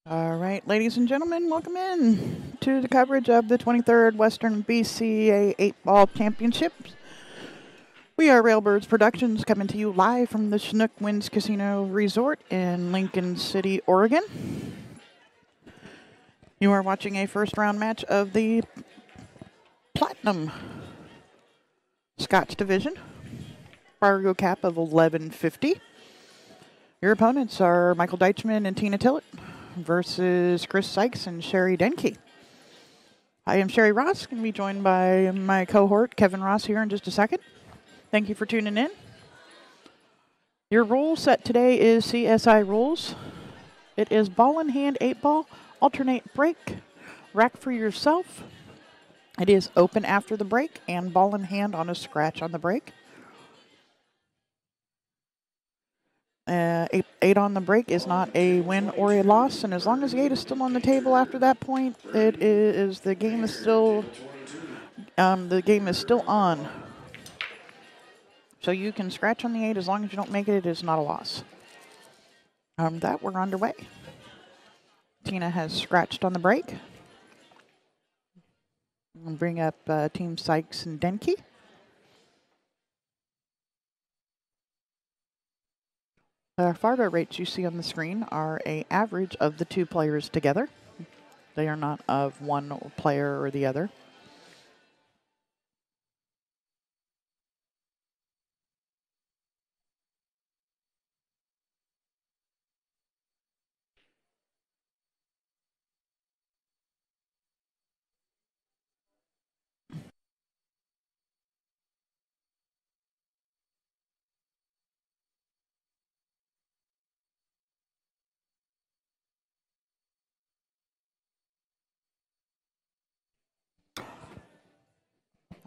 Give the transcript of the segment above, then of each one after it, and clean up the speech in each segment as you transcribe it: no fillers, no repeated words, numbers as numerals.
All right, ladies and gentlemen, welcome in to the coverage of the 23rd Western BCA 8-Ball Championships. We are Railbirds Productions coming to you live from the Chinook Winds Casino Resort in Lincoln City, Oregon. You are watching a first-round match of the Platinum Scotch Division. Fargo cap of 1150. Your opponents are Michael Deitchman and Tina Tillett versus Chris Sykes and Sherry Denke. I am Sherry Ross, going to be joined by my cohort, Kevin Ross, here in just a second. Thank you for tuning in. Your rule set today is CSI rules. It is ball in hand, 8-ball, alternate break, rack for yourself. It is open after the break and ball in hand on a scratch on the break. 8 on the break is not a win or a loss, and as long as the 8 is still on the table after that point, the game is still on. So you can scratch on the 8 as long as you don't make it. It is not a loss. That we're underway. Tina has scratched on the break. We'll bring up Team Sykes and Denke. The Fargo rates you see on the screen are an average of the two players together. They are not of one player or the other.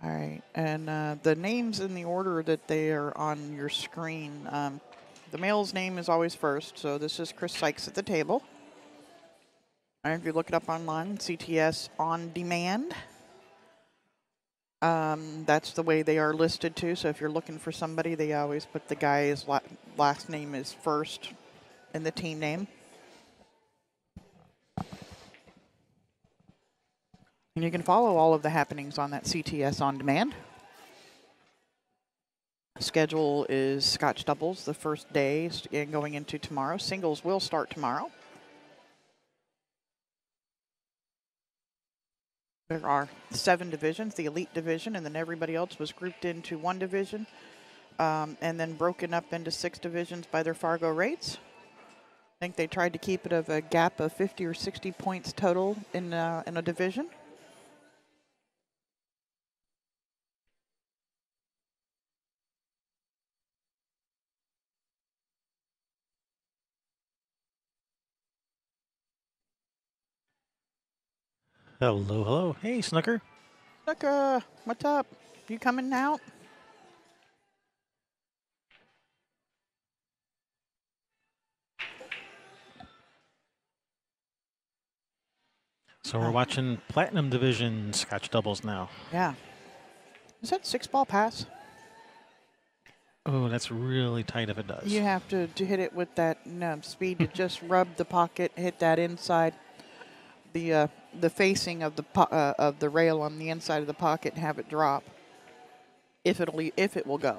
All right, and the names in the order that they are on your screen. The male's name is always first, so this is Chris Sykes at the table. All right, if you look it up online, CTS On Demand. That's the way they are listed too, so if you're looking for somebody, they always put the guy's last name is first in the team name. And you can follow all of the happenings on that CTS On Demand. Schedule is Scotch doubles the first day and going into tomorrow. Singles will start tomorrow. There are 7 divisions, the elite division, and then everybody else was grouped into one division and then broken up into 6 divisions by their Fargo rates. I think they tried to keep it of a gap of 50 or 60 points total in a division. Hello, hello. Hey, Snooker. Look, what's up? You coming out? So we're watching Platinum Division Scotch doubles now. Yeah. Is that 6-ball pass? Oh, that's really tight if it does. You have to hit it with that speed to just rub the pocket, hit that inside, the facing of the rail on the inside of the pocket, and have it drop. If it will go.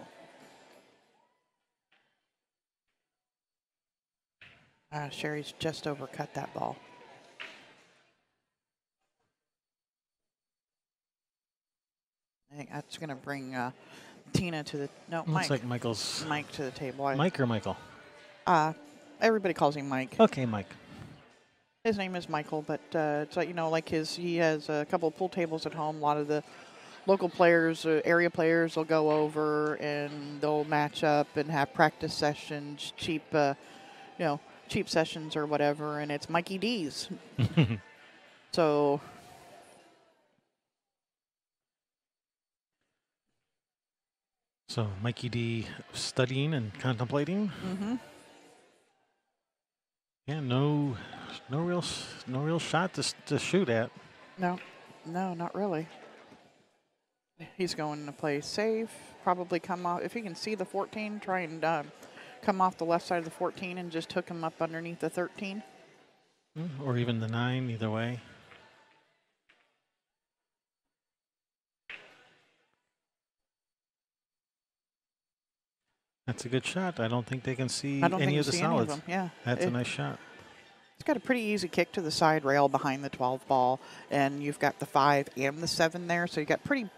Sherry's just overcut that ball. I think that's going to bring Tina to the Looks Mike. like Michael's Mike to the table. Mike or Michael? Everybody calls him Mike. Okay, Mike. His name is Michael, but it's like, he has a couple of pool tables at home. A lot of the local players, area players will go over and they'll match up and have practice sessions, cheap sessions or whatever, and it's Mikey D's. So Mikey D studying and contemplating. Mm-hmm. Yeah, no real shot to shoot at. No, not really. He's going to play safe. Probably come off if he can see the 14. Try and come off the left side of the 14 and just hook him up underneath the 13. Or even the 9, either way. That's a good shot. I don't think they can see I don't any think you of the see any of solids. them. Yeah. That's a nice shot. It's got a pretty easy kick to the side rail behind the 12 ball, and you've got the 5 and the 7 there, so you got pretty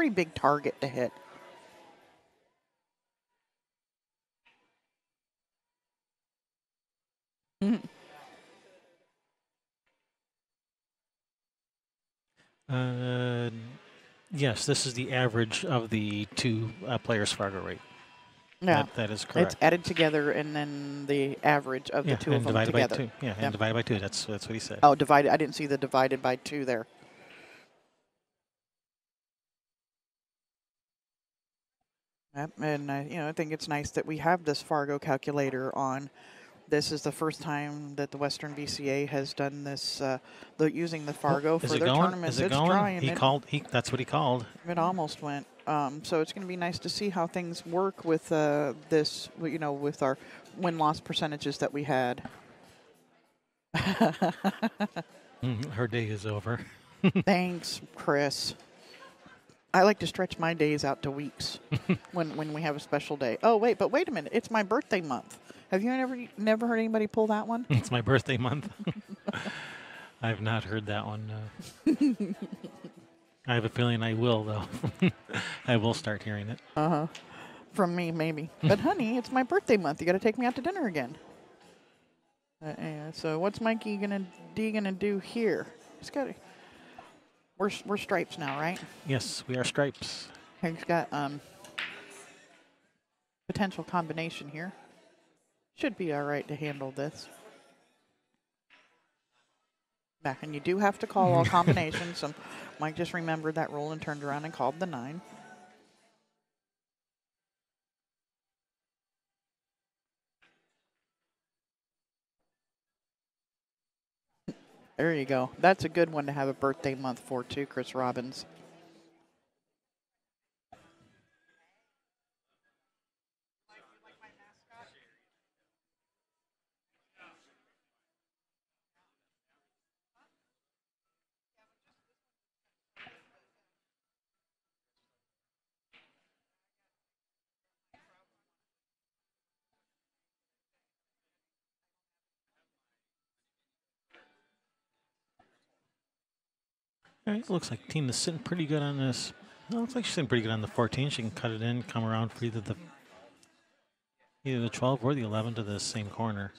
big target to hit. Yes, this is the average of the two players' Fargo rate. Yeah, that is correct. It's added together, and then the average of the two of them divided together. by 2. Yeah, and divided by 2. That's what he said. Oh, divided. I didn't see the divided by 2 there. Yep, and I think it's nice that we have this Fargo calculator on. This is the first time that the Western VCA has done this, using the Fargo for their tournaments. Is it going? That's what he called. It almost went. So it's going to be nice to see how things work with this, with our win-loss percentages that we had. Her day is over. Thanks, Chris. I like to stretch my days out to weeks when we have a special day. Oh, wait a minute. It's my birthday month. Have you never heard anybody pull that one? It's my birthday month. I've not heard that one. I have a feeling I will, though. I will start hearing it. From me, maybe. But, honey, it's my birthday month. You got to take me out to dinner again. So what's Mikey gonna do here? He's got. We're stripes now, right? Yes, we are stripes. He's got potential combination here. Should be all right to handle this. Back, and you do have to call all combinations. So Mike just remembered that rule and turned around and called the 9. There you go. That's a good one to have a birthday month for, too, Chris Robbins. All right, looks like Tina's sitting pretty good on this. No, looks like she's sitting pretty good on the 14. She can cut it in, come around for either the 12 or the 11 to the same corner.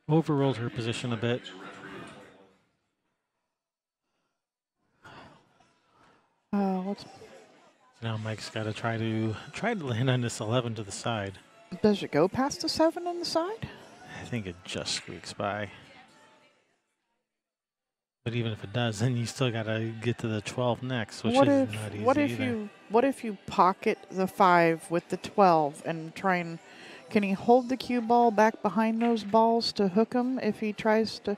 Overrolled her position a bit. Now Mike's got to try to land on this 11 to the side. Does it go past the 7 on the side? I think it just squeaks by. But even if it does, then you still got to get to the 12 next, which is not easy What if you pocket the 5 with the 12 and try and... Can he hold the cue ball back behind those balls to hook him if he tries to...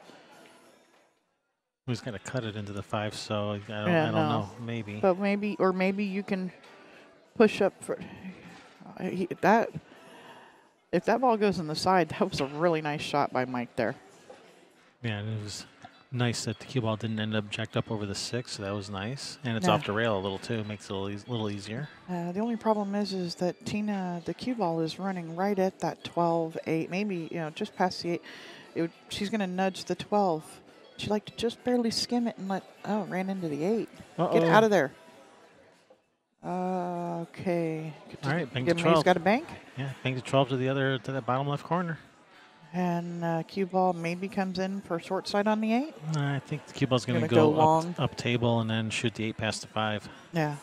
He's going to cut it into the 5, so I don't know. Maybe. But maybe you can push up for... that. If that ball goes in the side, that was a really nice shot by Mike there. Yeah, and it was nice that the cue ball didn't end up jacked up over the 6, so that was nice. And it's off the rail a little, too. It makes it a little easier. The only problem is that Tina, the cue ball is running right at that 12-8, maybe, just past the 8. She's going to nudge the 12. She'd like to just barely skim it and ran into the 8. Get out of there. Okay. All right, bank to 12. He's got a bank? Yeah, bank to 12 to that bottom left corner. And cue ball maybe comes in for short side on the 8? I think the cue ball's going to go long. Up table and then shoot the 8 past the 5. Yeah.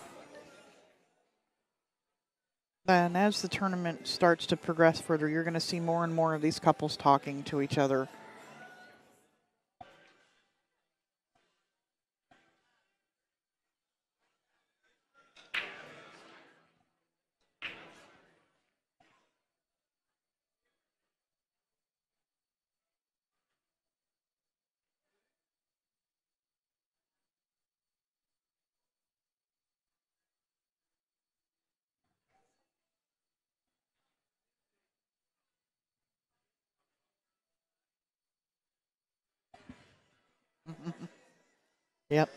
And as the tournament starts to progress further, you're going to see more and more of these couples talking to each other. Yep.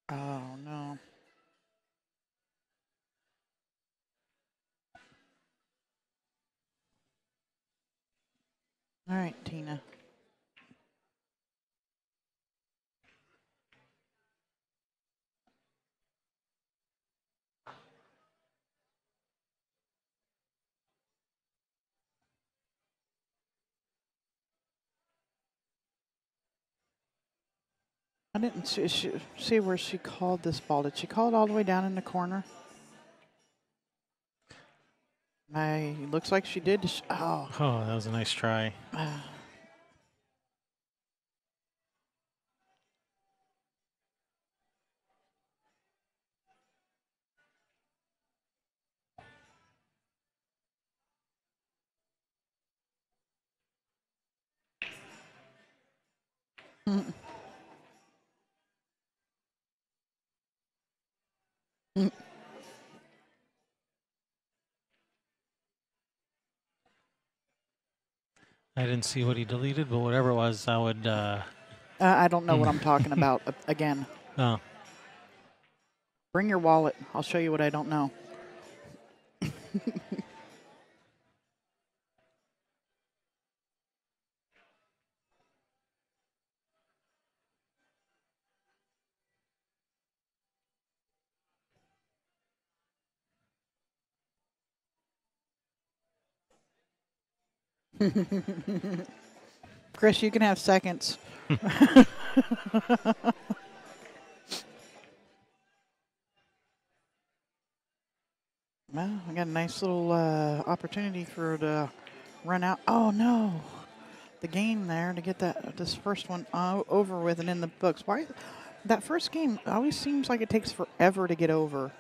Oh, no. All right, Tina. I didn't see where she called this ball. Did she call it all the way down in the corner? Looks like she did. Oh. Oh, that was a nice try. Mm. I didn't see what he deleted, but whatever it was, I would. I don't know what I'm talking about again. Oh, Bring your wallet. I'll show you what I don't know. Chris, you can have seconds. Well, I got a nice little opportunity for her to run out. Oh, no. The game there to get this first one over with and in the books. Why? That first game always seems like it takes forever to get over.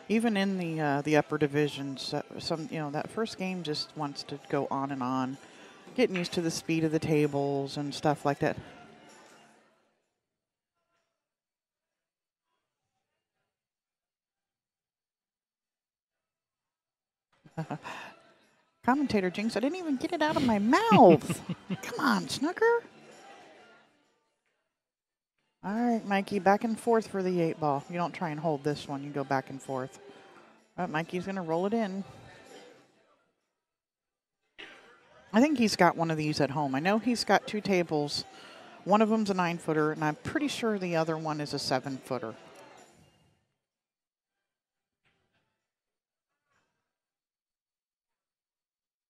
Even in the upper divisions, that first game just wants to go on and on, getting used to the speed of the tables and stuff like that. Commentator Jinx, I didn't even get it out of my mouth. Come on, Snooker. All right, Mikey, back and forth for the 8-ball. You don't try and hold this one. You go back and forth. All right, Mikey's going to roll it in. I think he's got one of these at home. I know he's got 2 tables. One of them's a 9-footer, and I'm pretty sure the other one is a 7-footer.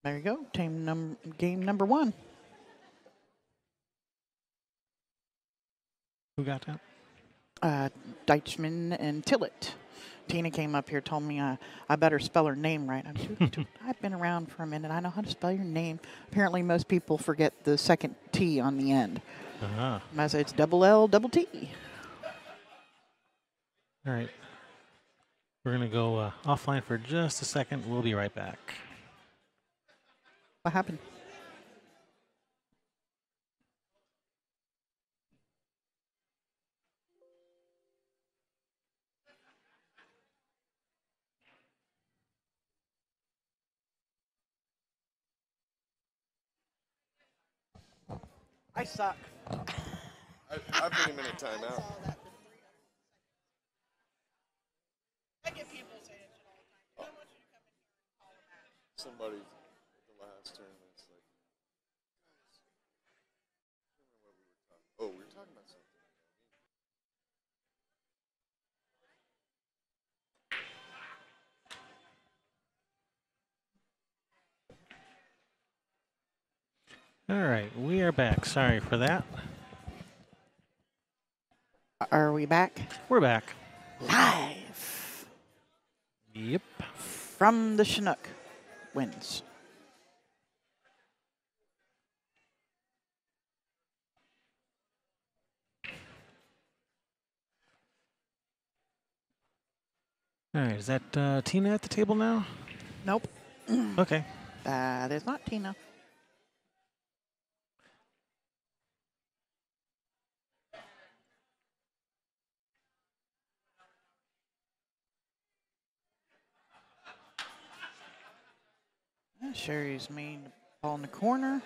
There you go. Game number 1. who got that? Deitchman and Tillett. Tina came up here, told me I better spell her name right. I've been around for a minute. I know how to spell your name. Apparently, most people forget the second T on the end. Uh-huh. I say it's double L, double T. All right. We're going to go offline for just a second. We'll be right back. What happened? I suck. I put him in a timeout. I get people saying shit all the time. How much you come in here and call them out? Somebody at the last tournament's like, guys, I can't remember what we were talking about something. All right, we are back. Sorry for that. Are we back? We're back. Live Yep. from the Chinook wins. All right, is that Tina at the table now? Nope. Okay. That is not Tina. Sherry's made ball in the corner.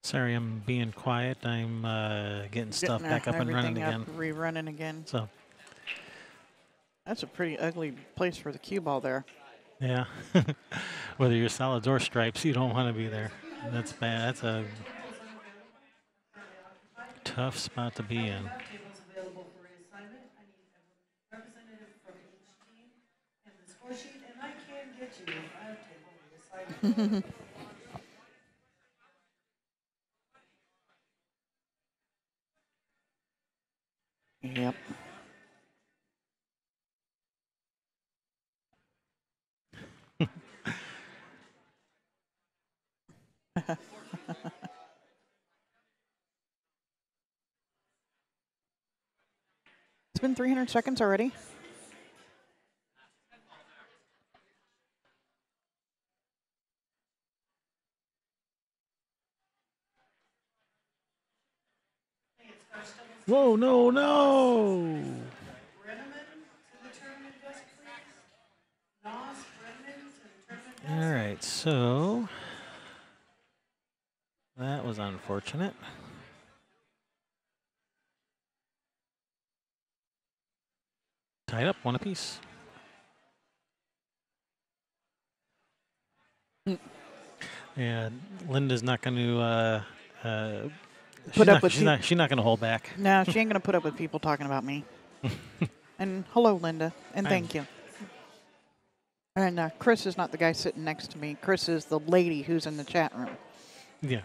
Sorry, I'm being quiet. I'm getting stuff back up and running again. Rerunning again. So that's a pretty ugly place for the cue ball there. yeah, whether you're solids or stripes, you don't want to be there. That's bad. That's a tough spot to be in. Yep. It's been 300 seconds already. Whoa, no, no. All right, so that was unfortunate. Tied up, one apiece. Yeah, Linda's not going to Put up with she's not going to hold back. No, she ain't going to put up with people talking about me. And hello, Linda, and thank you. And Chris is not the guy sitting next to me. Chris is the lady who's in the chat room. Yeah.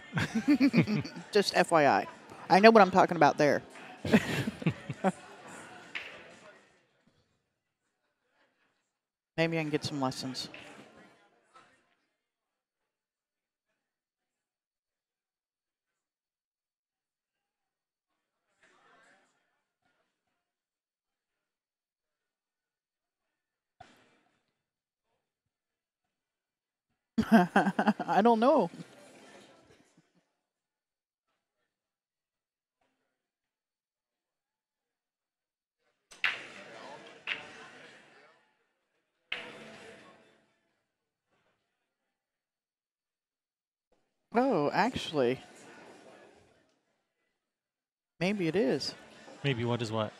Just FYI. I know what I'm talking about there. Maybe I can get some lessons. I don't know. Oh, actually, maybe it is. Maybe what is what?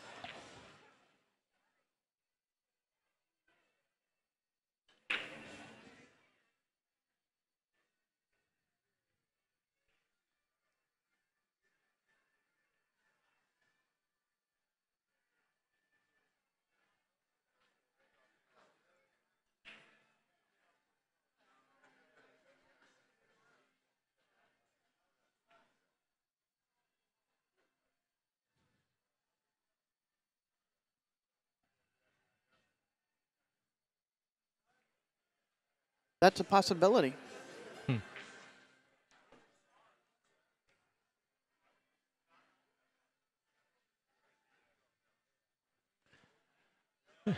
That's a possibility. All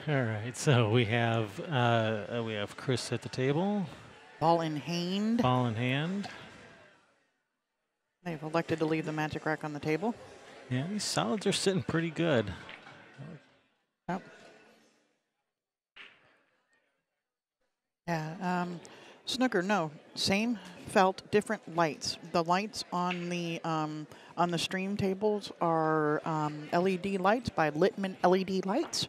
right, so we have Chris at the table. Ball in hand. Ball in hand. They've elected to leave the magic rack on the table. Yeah, these solids are sitting pretty good. Yep. Yeah. Snooker, no. Same felt, different lights. The lights on the stream tables are LED lights by Littman LED lights.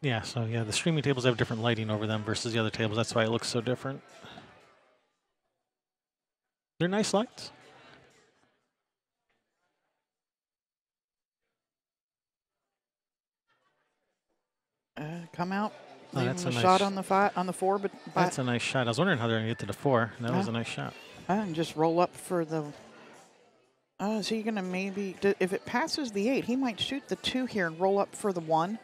Yeah, so yeah, the streaming tables have different lighting over them versus the other tables. That's why it looks so different. They're nice lights. come out, Oh, leave that's them a a shot nice- on the 4, but That's a nice shot. I was wondering how they're going to get to the 4. That was Yeah. a nice shot. and just roll up for the. Is he going to maybe, if it passes the 8, he might shoot the 2 here and roll up for the 1.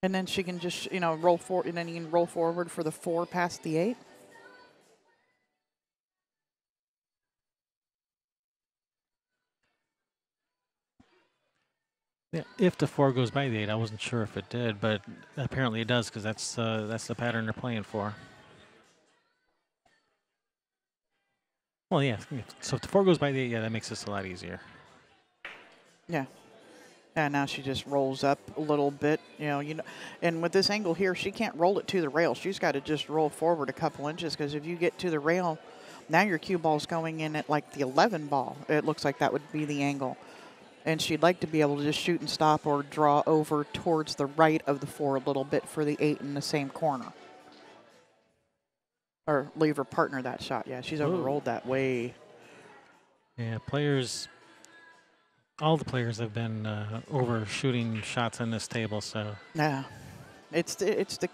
And then she can just, roll forward, and then you can roll forward for the 4 past the 8. Yeah, if the 4 goes by the 8, I wasn't sure if it did, but apparently it does because that's the pattern they're playing for. Well, yeah. So if the 4 goes by the 8, yeah, that makes this a lot easier. Yeah. And now she just rolls up a little bit, and with this angle here, she can't roll it to the rail. She's got to just roll forward a couple inches because if you get to the rail, now your cue ball's going in at like the 11 ball. It looks like that would be the angle. And she'd like to be able to just shoot and stop or draw over towards the right of the 4 a little bit for the 8 in the same corner. Or leave her partner that shot. Yeah, she's overrolled that way. Yeah, all the players have been overshooting shots on this table, so. Yeah, it's the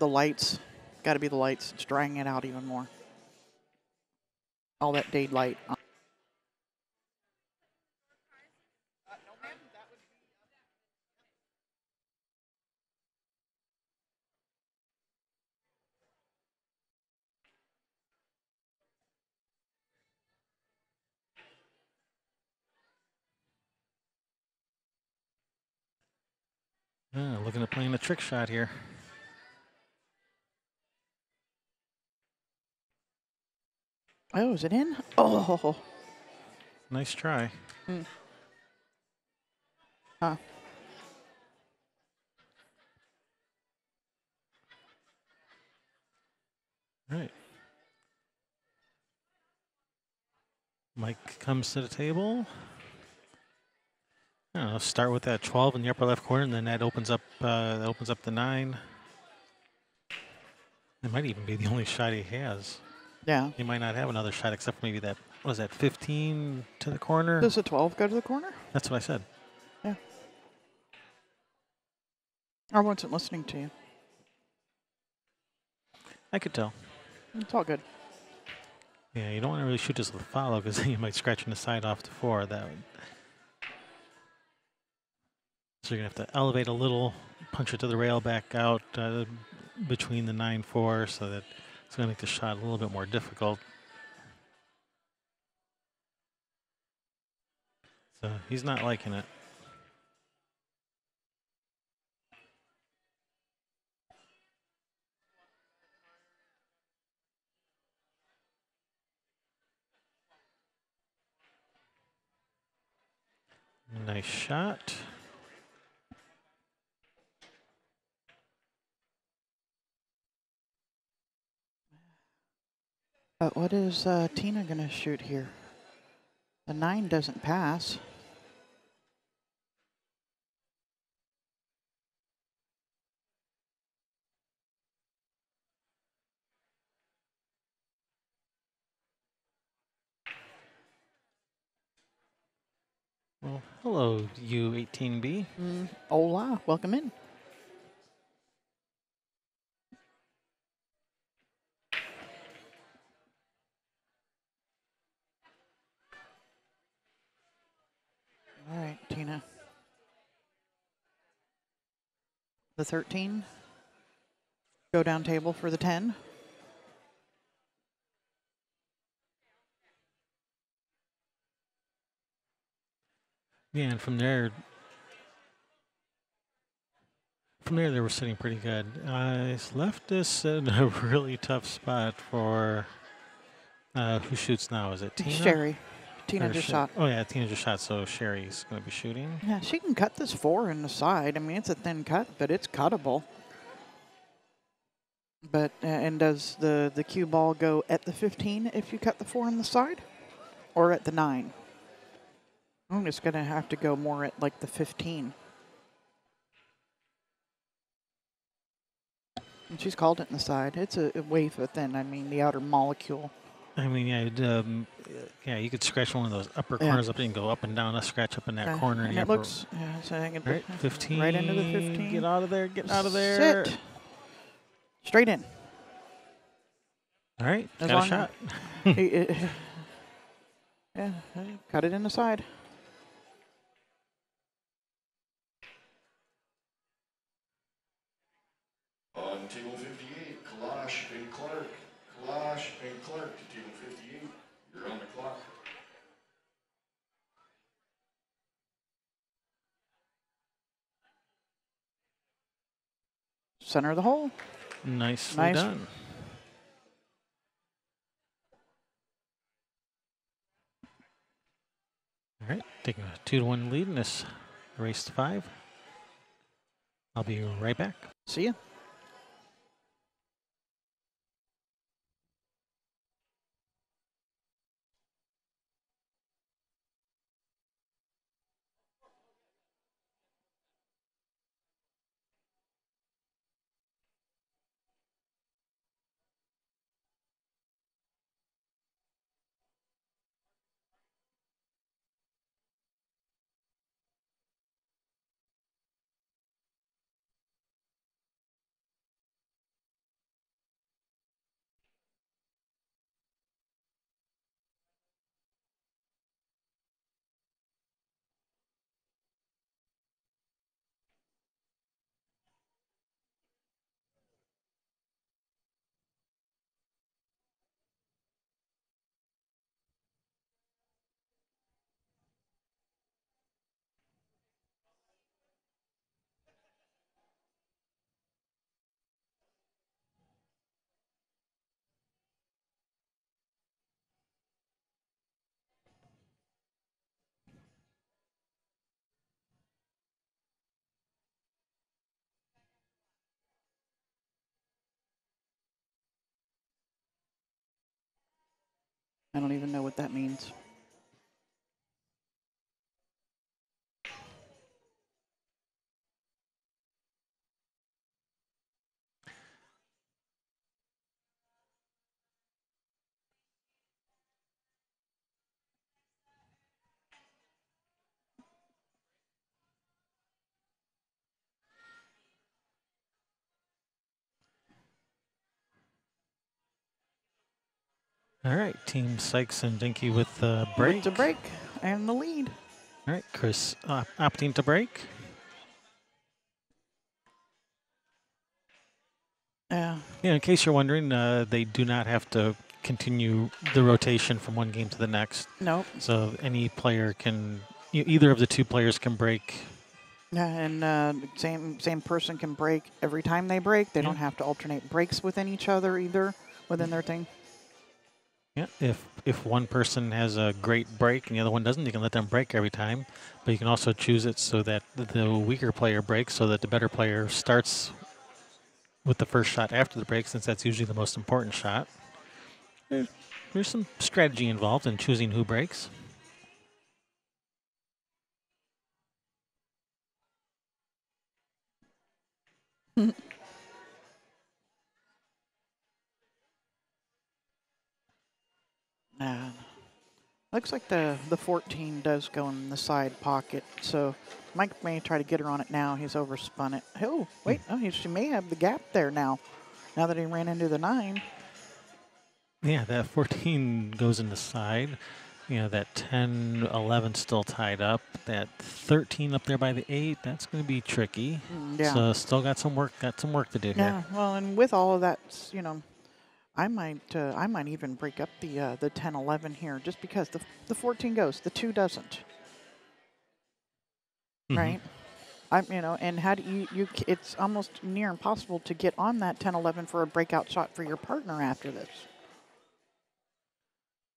lights. Got to be the lights. It's drying it out even more. All that daylight. Looking at playing a trick shot here. Oh, is it in? Oh. Nice try. Huh. Right. Mike comes to the table. Start with that 12 in the upper left corner, and then that opens up the 9. It might even be the only shot he has. Yeah. He might not have another shot except for maybe that, what is that, 15 to the corner? Does the 12 go to the corner? That's what I said. Yeah. I wasn't listening to you. I could tell. It's all good. Yeah, you don't want to really shoot this with a follow because then you might scratch in the side off the 4. That would. So you're going to have to elevate a little, punch it to the rail back out between the 9-4 so that it's going to make the shot a little bit more difficult. So he's not liking it. Nice shot. But what is Tina going to shoot here? The 9 doesn't pass. Well, hello, U18B. Hola, welcome in. All right, Tina. The 13. Go down table for the 10. Yeah, and from there they were sitting pretty good. It's left us in a really tough spot for who shoots now? Is it Tina? Sherry. Tina Or just Sher- shot. Oh yeah, Tina just shot. So Sherry's going to be shooting. Yeah, she can cut this 4 in the side. I mean, it's a thin cut, but it's cuttable. But and does the cue ball go at the 15 if you cut the 4 on the side, or at the 9? I'm just gonna have to go more at like the 15. And she's called it in the side. It's a wafer thin. I mean, the outer molecule. I mean, yeah, you could scratch one of those upper Yeah. corners up and go up and down. A scratch up in that corner. And the it upper, looks, yeah, so I can right, 15. right into the 15. Get out of there. Get out of there. Sit. Straight in. All right, As got a long shot. Yeah, cut it in the side. On table 58, Kalash and Clark. Kalash and Clark to table 58. You're on the clock. Center of the hole. Nicely Nice. done. All right, taking a 2-1 lead in this race to 5. I'll be right back. See ya. I don't even know what that means. All right, Team Sykes and Denke with the break. With the break and the lead. All right, Chris opting to break. Yeah. Yeah, in case you're wondering, they do not have to continue the rotation from one game to the next. Nope. So any player can, either of the two players can break. Yeah, and same person can break every time they break. They don't Yeah. have to alternate breaks within each other either within their thing. Yeah, if one person has a great break and the other one doesn't, you can let them break every time. But you can also choose it so that the weaker player breaks, so that the better player starts with the first shot after the break, since that's usually the most important shot. There's some strategy involved in choosing who breaks. Looks like the 14 does go in the side pocket, so Mike may try to get her on it now. He's overspun it. Oh, wait. Oh, she may have the gap there now that he ran into the 9. Yeah, that 14 goes in the side. That 10, 11 still tied up. That 13 up there by the 8, that's going to be tricky. Yeah. So still got some work to do Yeah, here. well, and with all of that, I might even break up the 10, 11 here just because the 14 goes, the 2 doesn't. Right? And how do you it's almost near impossible to get on that 10, 11 for a breakout shot for your partner after this.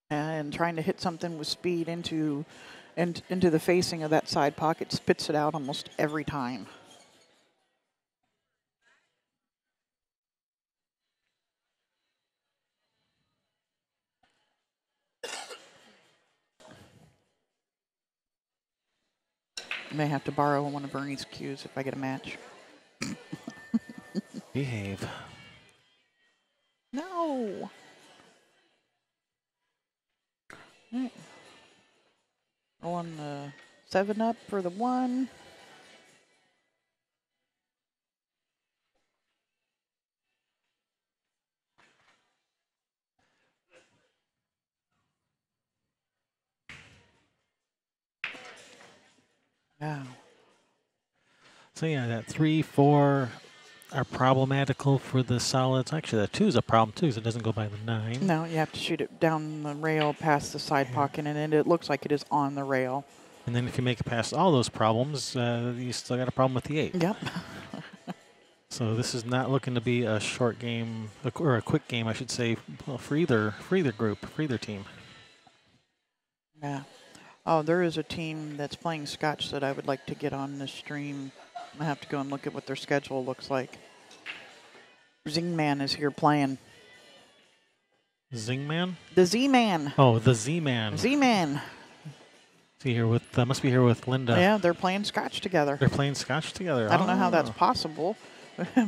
And trying to hit something with speed into the facing of that side pocket spits it out almost every time. May have to borrow one of Bernie's cues if I get a match. Behave. No. Right. Rolling the 7-up for the 1. Wow. So yeah, that 3, 4 are problematical for the solids. Actually, the 2 is a problem too, because it doesn't go by the 9. No, you have to shoot it down the rail past the side Yeah. pocket, and it looks like it is on the rail. And then if you make it past all those problems, you still got a problem with the 8. Yep. So this is not looking to be a short game, or a quick game, I should say, well, for either group, for either team. Yeah. Oh, there is a team that's playing Scotch that I would like to get on the stream. I have to go and look at what their schedule looks like. Zingman is here playing. Zingman? The Z-Man. Oh, the Z-Man. Z-Man. See here with must be here with Linda. Yeah, they're playing Scotch together. They're playing Scotch together. I don't know how that's Oh. possible,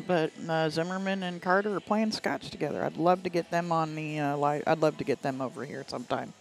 but Zimmerman and Carter are playing Scotch together. I'd love to get them on the live. I'd love to get them over here sometime.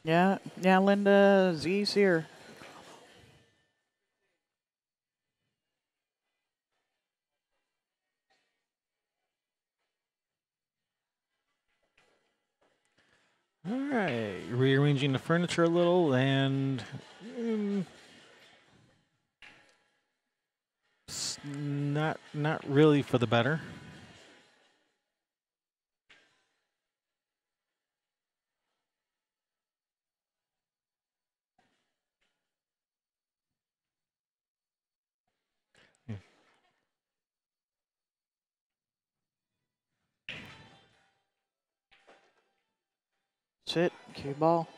Yeah, Linda, Z's here. All right, rearranging the furniture a little, and not really for the better. Sit, cue ball.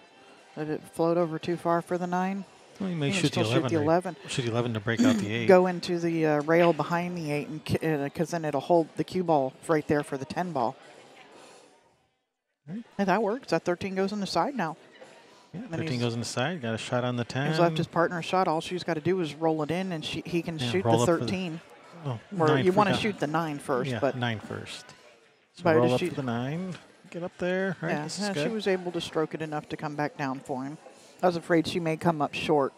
Let it float over too far for the 9. Well, you may You can shoot the still 11. shoot the 11. Shoot the 11 to break out the 8. Go into the rail behind the 8, and because then it'll hold the cue ball right there for the 10 ball. Right. Hey, that works. That 13 goes on the side now. Yeah, Then 13 goes on the side. Got a shot on the 10. He's left his partner a shot. All she's got to do is roll it in, and he can Yeah, shoot roll the up for the- 13. Oh, Or 9 you for want to the- shoot the 9 first, yeah, but 9 first. So But roll does up she- for the 9. Get up there. Right, yeah, this is she good. was able to stroke it enough to come back down for him. I was afraid she may come up short.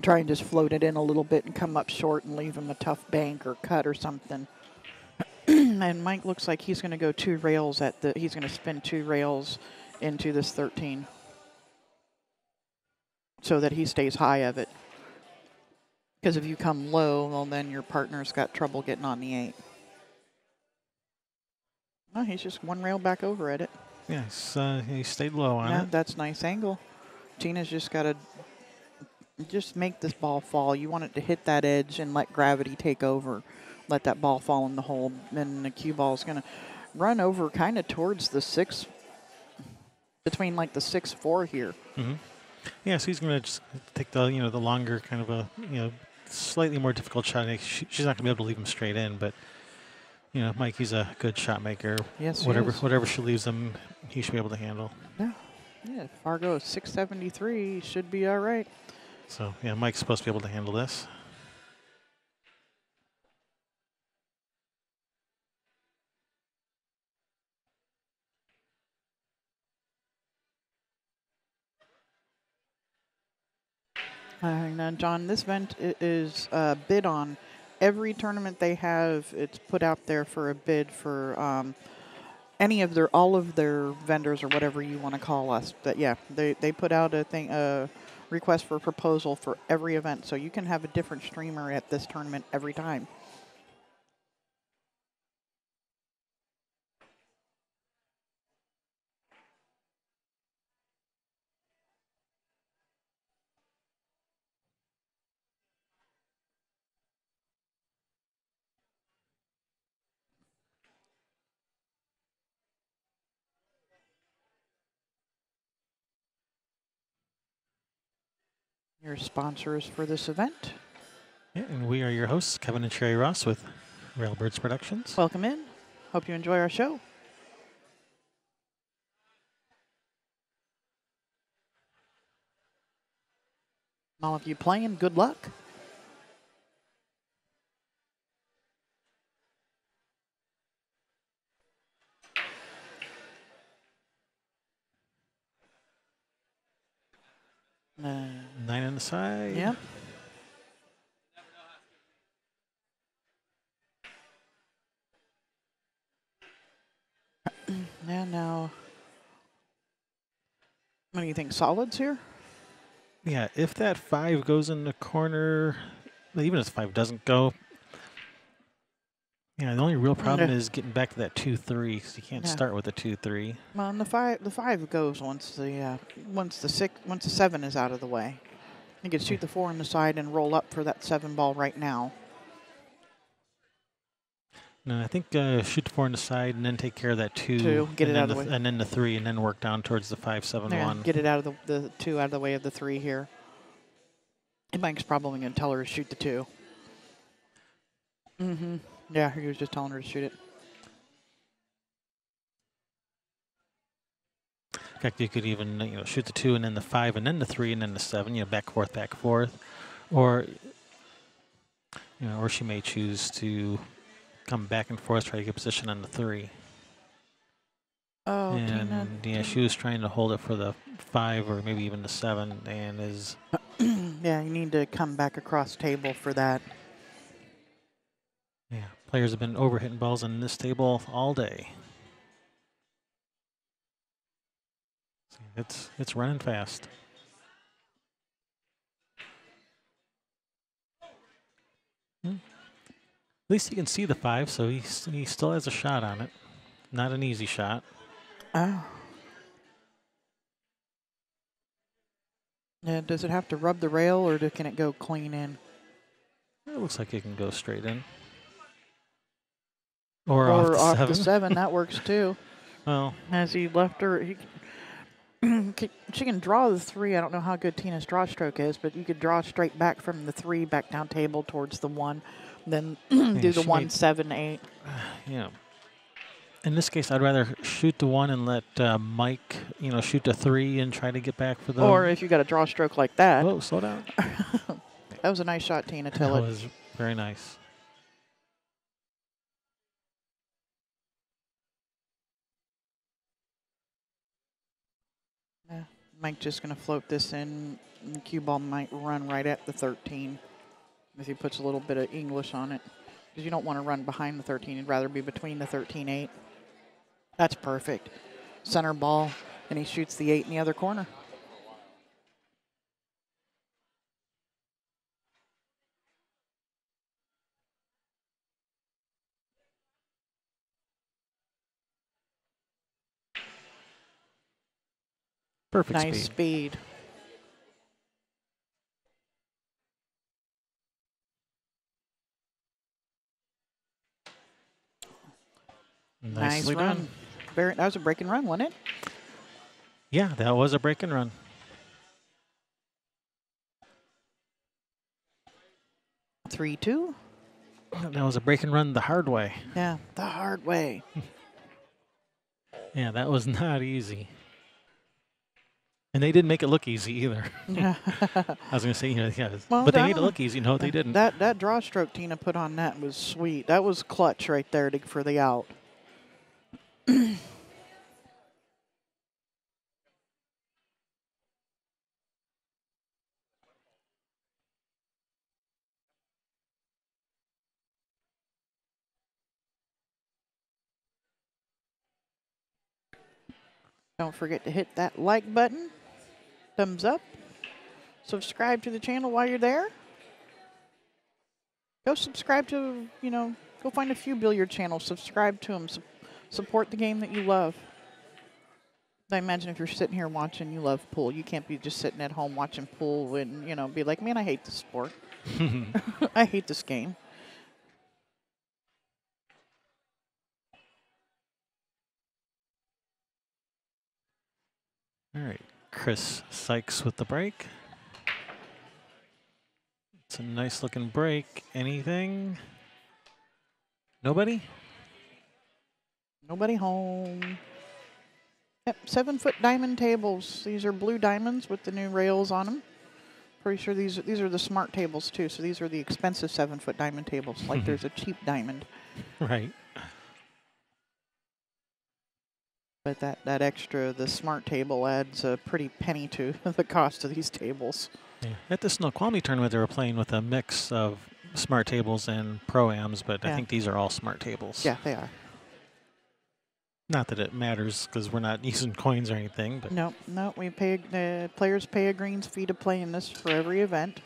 Try and just float it in a little bit and come up short and leave him a tough bank or cut or something. And Mike looks like he's going to go 2 rails he's going to spin 2 rails into this 13 so that he stays high of it. Because if you come low, well, then your partner's got trouble getting on the 8. Oh, he's just 1 rail back over at it. Yes, he stayed low on Yeah, it. that's nice angle. Tina's just got to just make this ball fall. You want it to hit that edge and let gravity take over. Let that ball fall in the hole. Then the cue ball is going to run over kind of towards the 6, between like the 6-4 here. Mm-hmm. Yeah, so he's going to just take the the longer kind of a slightly more difficult shot. She's not going to be able to leave him straight in, but Mikey's a good shot maker. Yes, he whatever is. whatever she leaves him, he should be able to handle. Yeah, Fargo 673 should be all right. So yeah, Mike's supposed to be able to handle this. Now, John, this event is bid on. Every tournament they have, it's put out there for a bid for all of their vendors or whatever you want to call us. But yeah, they put out a request for proposal for every event, so you can have a different streamer at this tournament every time. Your sponsors for this event. Yeah, and we are your hosts, Kevin and Sherry Ross with Railbirds Productions. Welcome in. Hope you enjoy our show. All of you playing, good luck. Uh, 9 on the side. Yep. And now, what do you think, solids here? Yeah, if that 5 goes in the corner, well, even if 5 doesn't go, yeah, the only real problem is getting back to that 2-3 because you can't start with a 2-3. Well, and the five goes once the 7 is out of the way. You can shoot the 4 on the side and roll up for that 7 ball right now. No, I think shoot the 4 on the side and then take care of that 2. Get and it then out of the way. And then the 3 and then work down towards the 5-7-1. Get it out of the 2 out of the way of the 3 here. And Mike's probably going to tell her to shoot the 2. Mm-hmm. Yeah, he was just telling her to shoot it. In fact, you could even shoot the 2 and then the 5 and then the 3 and then the 7. Back forth, or or she may choose to come back and forth, try to get position on the 3. Oh, and Tina. She was trying to hold it for the 5 or maybe even the 7, and is. Yeah, you need to come back across table for that. Yeah, players have been overhitting balls on this table all day. It's running fast. At least you can see the 5, so he still has a shot on it. Not an easy shot. Oh. Yeah, does it have to rub the rail, or can it go clean in? It looks like it can go straight in. Or off the the 7. 7, that works too. Well, As he left her, she can draw the 3. I don't know how good Tina's draw stroke is, but you could draw straight back from the 3 back down table towards the 1, then do the 1, 7, 8. Yeah. In this case, I'd rather shoot the 1 and let Mike, shoot the 3 and try to get back for the. Or if you got a draw stroke like that. Whoa, slow down. That was a nice shot, Tina That Tillett. was very nice. Yeah, Mike just going to float this in. And the cue ball might run right at the 13 if he puts a little bit of English on it. Because you don't want to run behind the 13. You'd rather be between the 13-8. That's perfect. Center ball, and he shoots the 8 in the other corner. Perfect Nice speed. Nicely nice run. done. That was a break and run, wasn't it? Yeah, that was a break and run. Three, 2. That was a break and run the hard way. Yeah, the hard way. Yeah, that was not easy. And they didn't make it look easy either. I was going to say, yeah, well, but they made it look easy. No, they didn't. That draw stroke Tina put on that was sweet. That was clutch right there for the out. Don't forget to hit that like button, thumbs up, subscribe to the channel while you're there. Go subscribe to, go find a few billiard channels, subscribe to them, support the game that you love. I imagine if you're sitting here watching, you love pool. You can't be just sitting at home watching pool and, be like, man, I hate this sport. I hate this game. All right, Chris Sykes with the break. It's a nice looking break. Anything? Nobody? Nobody home. Yep, 7-foot diamond tables. These are blue diamonds with the new rails on them. Pretty sure these are the smart tables too. So these are the expensive 7-foot diamond tables. Like there's a cheap diamond. Right. But that extra, the smart table adds a pretty penny to the cost of these tables. Yeah. At the Snoqualmie tournament, they were playing with a mix of smart tables and pro-ams, but I think these are all smart tables. Yeah, they are. Not that it matters because we're not using coins or anything. But No, we pay players pay a greens fee to play in this for every event.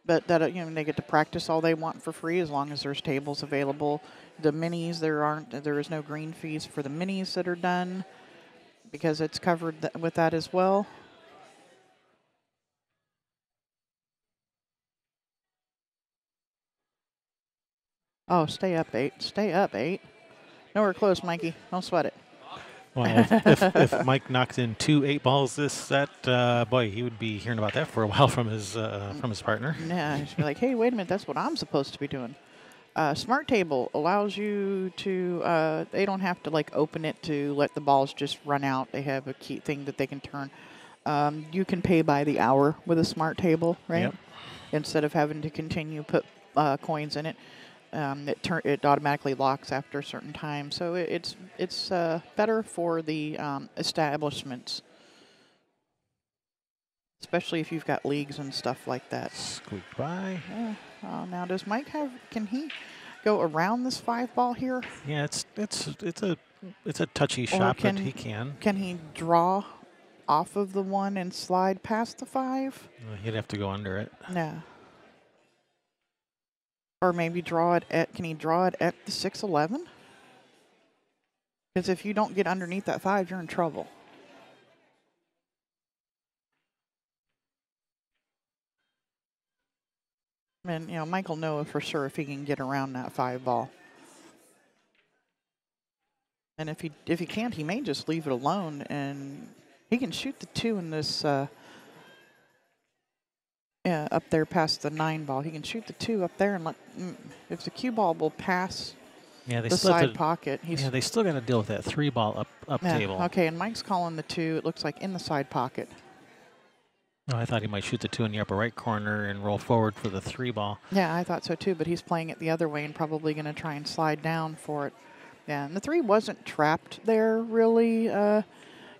But that they get to practice all they want for free as long as there's tables available. The minis there is no green fees for the minis that are done because it's covered with that as well. Oh, stay up 8. Stay up 8. Nowhere close, Mikey. Don't sweat it. well, if Mike knocked in 2 8-balls this set, boy, he would be hearing about that for a while from his partner. Yeah, he'd be like, hey, wait a minute, that's what I'm supposed to be doing. Smart table allows you to, they don't have to like open it to let the balls just run out. They have a key thing that they can turn. You can pay by the hour with a smart table, right? Yep. Instead of having to continue put coins in it. It automatically locks after a certain time, so it's better for the establishments, especially if you've got leagues and stuff like that. Squeak by. Now, does Mike can he go around this 5-ball here? Yeah, it's a touchy shot, but he can. Can he draw off of the 1 and slide past the 5? He'd have to go under it. No. Or maybe draw it at, can he draw it at the 6-11? Because if you don't get underneath that 5, you're in trouble. And, Mike will know for sure if he can get around that 5-ball. And if he can't, he may just leave it alone, and he can shoot the 2 in this up there past the 9-ball. He can shoot the 2 up there and if the cue ball will pass the side pocket. They still got to deal with that 3-ball up table. Okay, and Mike's calling the 2, it looks like, in the side pocket. Oh, I thought he might shoot the 2 in the upper right corner and roll forward for the 3-ball. Yeah, I thought so too, but he's playing it the other way and probably going to try and slide down for it. Yeah, and the 3 wasn't trapped there, really.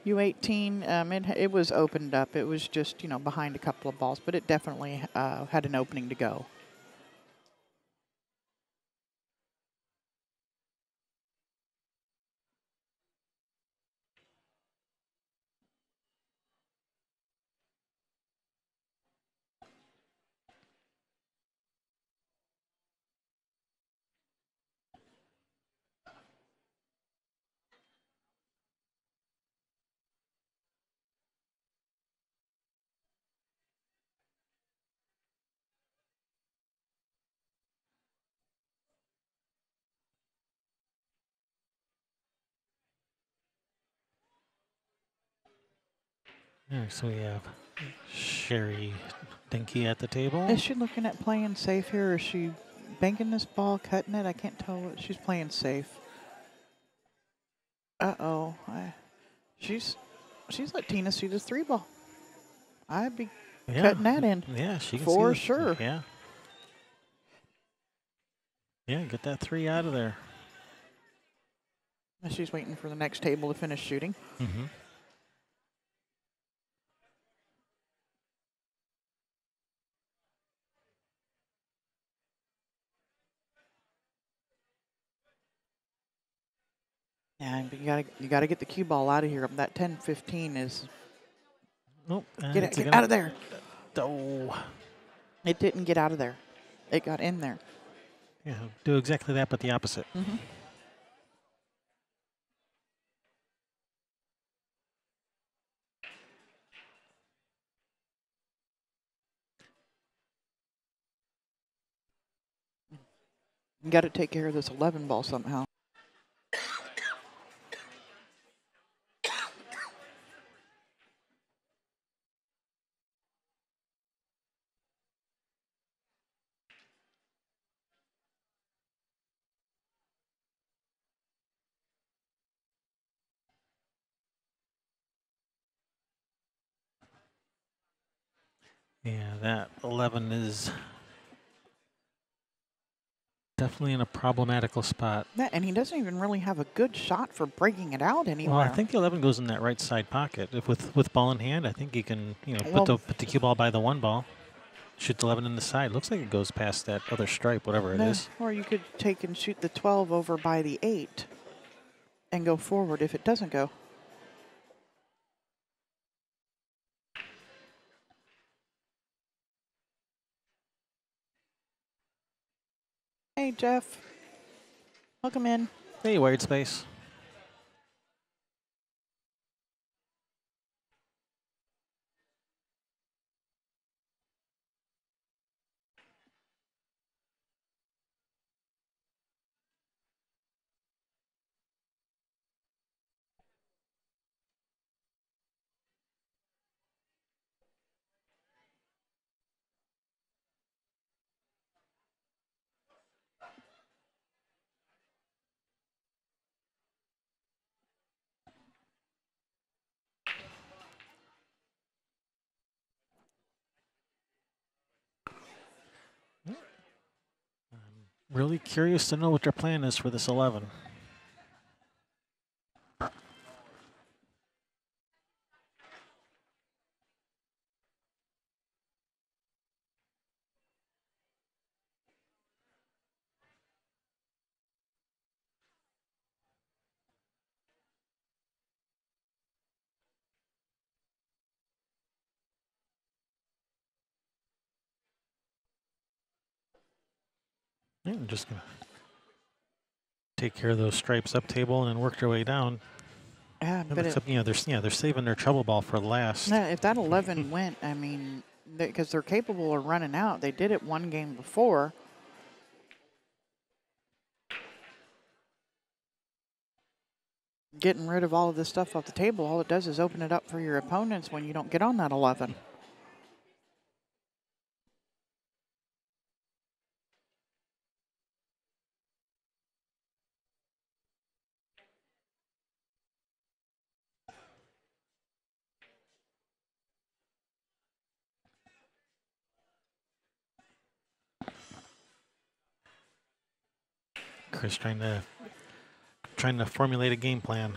U18, it was opened up. It was just, behind a couple of balls, but it definitely had an opening to go. So we have Sherry Denke at the table. Is she looking at playing safe here, or is she banking this ball, cutting it? I can't tell what she's playing safe. Uh-oh. She's let Tina shoot this 3-ball. I'd be cutting that in. Yeah, she can for see sure. Yeah. Yeah, get that 3 out of there. She's waiting for the next table to finish shooting. Mm-hmm. Yeah, but you gotta get the cue ball out of here. That 10-15 is. Oh, Get out of there. Oh. It didn't get out of there. It got in there. Yeah, do exactly that, but the opposite. Mm-hmm. You got to take care of this 11-ball somehow. Yeah, that 11 is definitely in a problematical spot. And he doesn't even really have a good shot for breaking it out anywhere. Well, I think the 11 goes in that right side pocket. If with ball in hand, I think he can, Well- put the cue ball by the 1 ball, shoot the 11 in the side. Looks like it goes past that other stripe, whatever it is. Or you could take and shoot the 12 over by the 8 and go forward if it doesn't go. Hey, Jeff. Welcome in. Hey, wired space. Really curious to know what their plan is for this 11. Yeah, I'm just going to take care of those stripes up table and then work their way down. Yeah, but Except, they're saving their trouble ball for last. if that 11 went, I mean, because they're capable of running out. They did it one game before. Getting rid of all of this stuff off the table, all it does is open it up for your opponents when you don't get on that 11. Chris trying to formulate a game plan.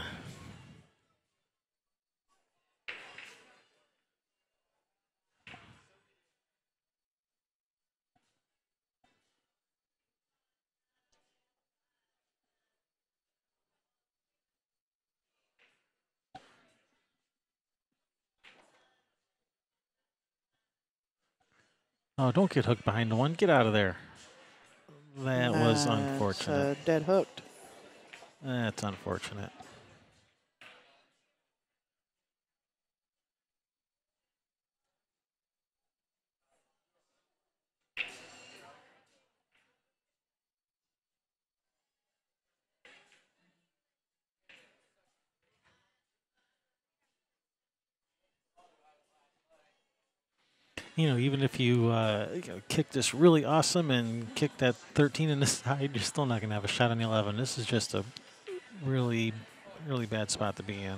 Oh, don't get hooked behind the 1. Get out of there. That was unfortunate. Dead hooked. That's unfortunate. Even if you kick this really awesome and kick that 13 in the side, you're still not going to have a shot on the 11. This is just a really, really bad spot to be in.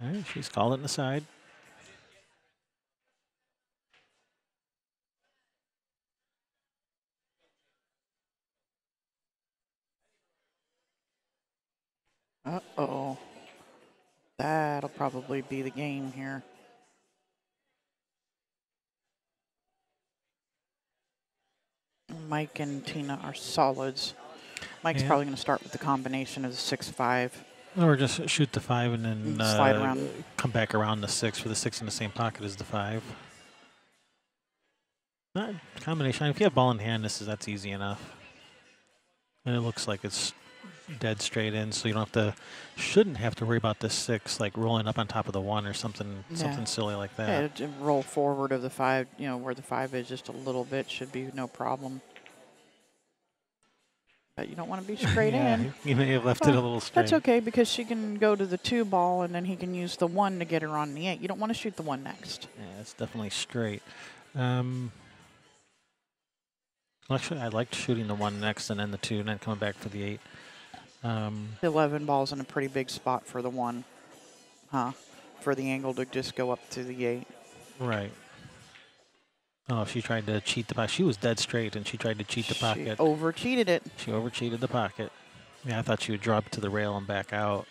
All right, she's called it in the side. Uh-oh. That'll probably be the game here. Mike and Tina are solids. Mike's probably going to start with the combination of the 6-5. Or just shoot the 5 and then slide around. Come back around the 6 for the 6 in the same pocket as the 5. Not combination. If you have ball in hand, that's easy enough. And it looks like it's dead straight in, so you shouldn't have to worry about the 6 like rolling up on top of the 1 or something silly like that. Yeah, roll forward of the 5, where the 5 is just a little bit should be no problem. But you don't want to be straight in. You may have left it a little straight. That's okay because she can go to the 2 ball and then he can use the 1 to get her on the 8. You don't want to shoot the 1 next. Yeah, it's definitely straight. Actually, I liked shooting the 1 next and then the 2 and then coming back for the 8. The 11 ball's in a pretty big spot for the 1, huh? For the angle to just go up to the 8. Right. Oh, she tried to cheat the pocket. She was dead straight, and she tried to cheat the She pocket. over-cheated it. She over-cheated the pocket. Yeah, I thought she would drop to the rail and back out.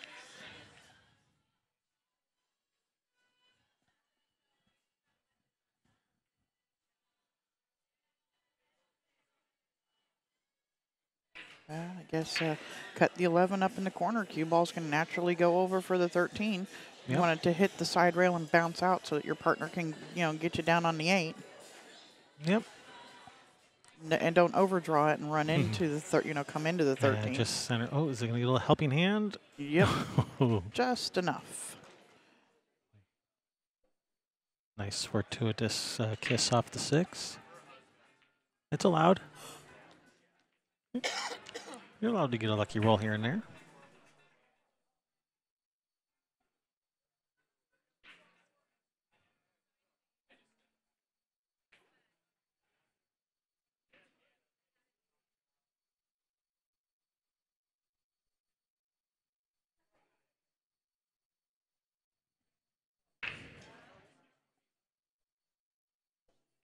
I guess cut the 11 up in the corner. Cue balls can naturally go over for the 13. You Yep. want it to hit the side rail and bounce out so that your partner can, get you down on the 8. Yep. And don't overdraw it and run into the come into the 13. Just center. Oh, is it going to get a little helping hand? Yep, just enough. Nice fortuitous kiss off the 6. It's allowed. You're allowed to get a lucky roll here and there.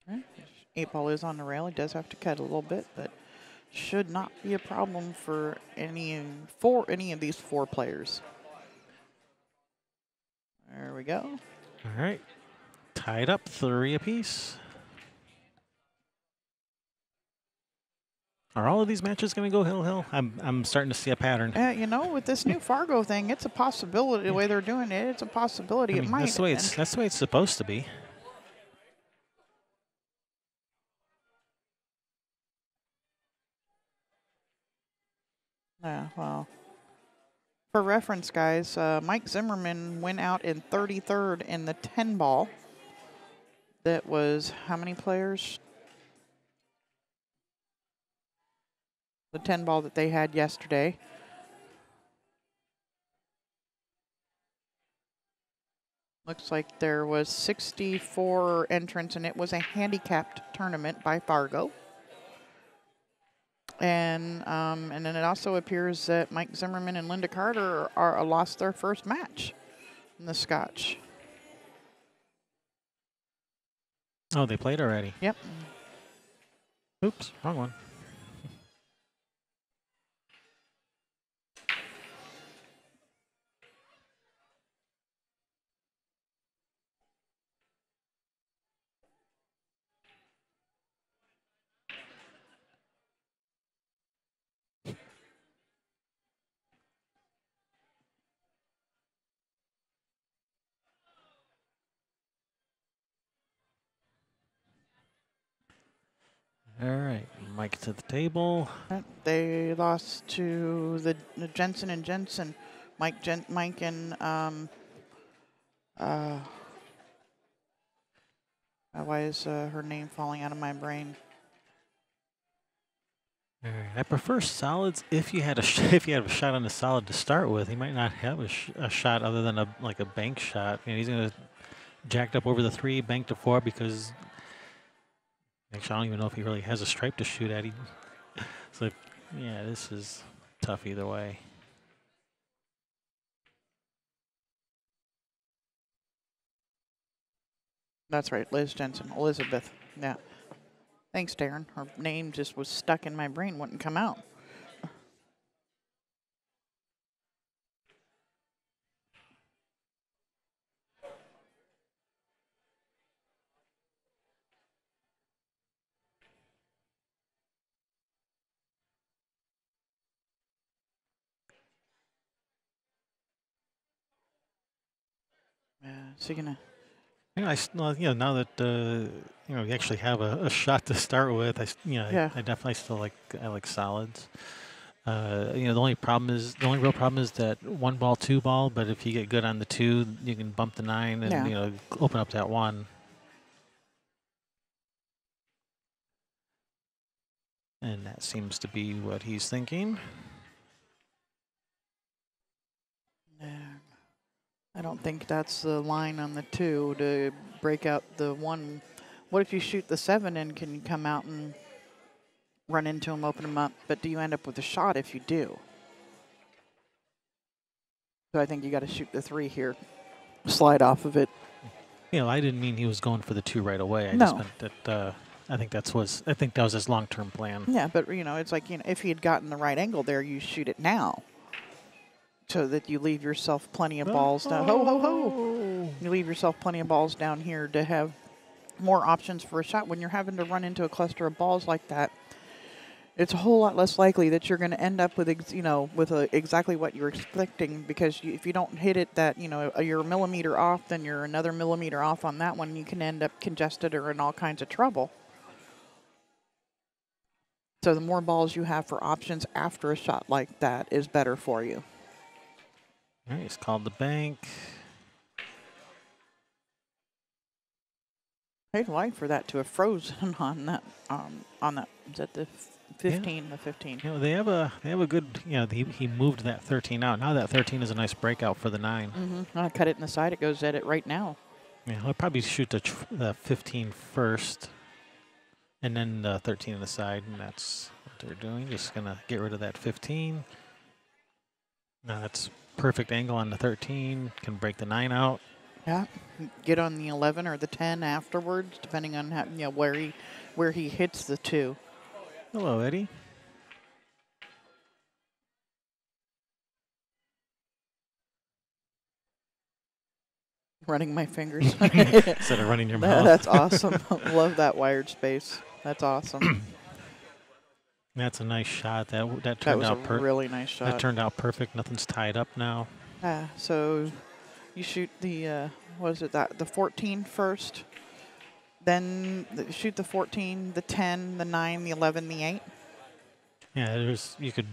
Right. 8 ball is on the rail. He does have to cut a little bit, but should not be a problem for any of these 4 players. There we go. All right. Tied up 3 apiece. Are all of these matches going to go hill-hill? I'm starting to see a pattern. With this new Fargo thing, it's a possibility. The way they're doing it, it's a possibility. I mean, it might. that's the way it's supposed to be. Yeah, well. For reference, guys, Mike Zimmerman went out in 33rd in the 10 ball. That was how many players? The 10 ball that they had yesterday. Looks like there was 64 entrants, and it was a handicapped tournament by Fargo. And then it also appears that Mike Zimmerman and Linda Carter are lost their first match in the Scotch. Oh, they played already. Yep. Oops, wrong one. All right, Mike to the table. They lost to the Jensen and Jensen. Mike and why is her name falling out of my brain? All right, I prefer solids. If you had if you had a shot on the solid to start with, he might not have a shot other than a bank shot. He's gonna jacked up over the 3, banked to 4 because actually I don't even know if he really has a stripe to shoot at. So yeah, this is tough either way. That's right, Liz Jensen, Elizabeth. Yeah. Thanks, Darren. Her name just was stuck in my brain, wouldn't come out. Is he gonna? Now that you actually have a shot to start with, Yeah. I definitely still like solids. The only real problem is that 1 ball, 2 ball. But if you get good on the 2, you can bump the 9 and Yeah. open up that 1. And that seems to be what he's thinking. I don't think that's the line on the 2 to break out the 1. What if you shoot the 7 and can you come out and run into them, open them up, but do you end up with a shot if you do? So I think you got to shoot the 3 here, slide off of it. You know, I didn't mean he was going for the 2 right away. I No. just meant that I think that was his long-term plan. Yeah, but it's like, if he had gotten the right angle there, you shoot it now, so that you leave yourself plenty of balls down. Ho ho ho! You leave yourself plenty of balls down here to have more options for a shot. When you're having to run into a cluster of balls like that, it's a whole lot less likely that you're going to end up with exactly what you're expecting, because if you don't hit it that you're a millimeter off, then you're another millimeter off on that one. You can end up congested or in all kinds of trouble. So the more balls you have for options after a shot like that is better for you. All right, he's called the bank. I'd like for that to have frozen on that. Is that the 15? Yeah. The 15. You know, they have a good. He moved that 13 out. Now that 13 is a nice breakout for the 9. Mm-hmm. I cut it in the side. It goes at it right now. Yeah, I'll probably shoot the 15 first, and then the 13 on the side, and that's what they're doing. Just gonna get rid of that 15. Now that's perfect angle on the 13. Can break the 9 out. Yeah, get on the 11 or the 10 afterwards, depending on how, where he hits the 2. Hello, Eddie. Running my fingers. Instead of running your mouth. That's awesome. Love that wired space. That's awesome. That's a nice shot. That That turned was out a really nice shot. That turned out perfect. Nothing's tied up now. So you shoot the the 14 first, then shoot the 14, the 10, the 9, the 11, the 8. Yeah, you could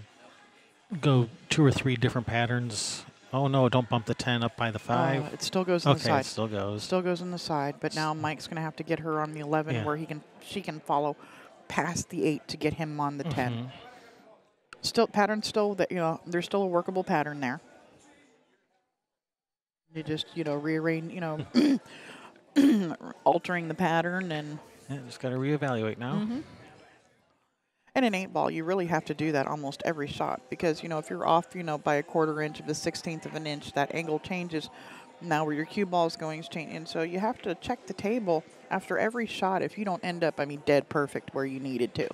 go 2 or 3 different patterns. Oh no! Don't bump the 10 up by the 5. It still goes on the side. Okay, it still goes. Still goes on the side, but now Mike's going to have to get her on the 11, where she can follow past the 8 to get him on the 10. There's still a workable pattern there. You just rearrange, altering the pattern and. Yeah, just got to reevaluate now. Mm-hmm. And in 8-ball, you really have to do that almost every shot, because if you're off by a 1/4 inch of the 16th of an inch, that angle changes. Now where your cue ball is going is changing, and so you have to check the table after every shot if you don't end up dead perfect where you needed to.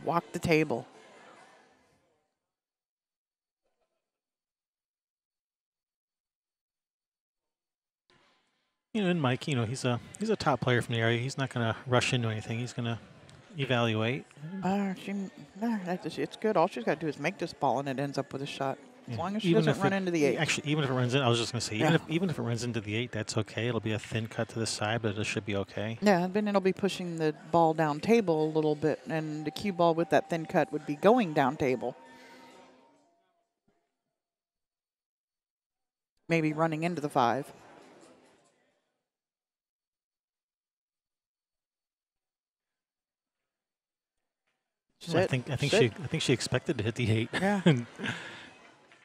Walk the table. And Mike, he's a top player from the area. He's not going to rush into anything. He's going to evaluate. It's good. All she's got to do is make this ball, and it ends up with a shot. As long as she Even doesn't run into the 8. Actually, even if it runs in, I was just going to say, even if it runs into the 8, that's okay. It'll be a thin cut to the side, but it should be okay. Yeah, then it'll be pushing the ball down table a little bit, and the cue ball with that thin cut would be going down table. Maybe running into the 5. I think she expected to hit the 8. Yeah.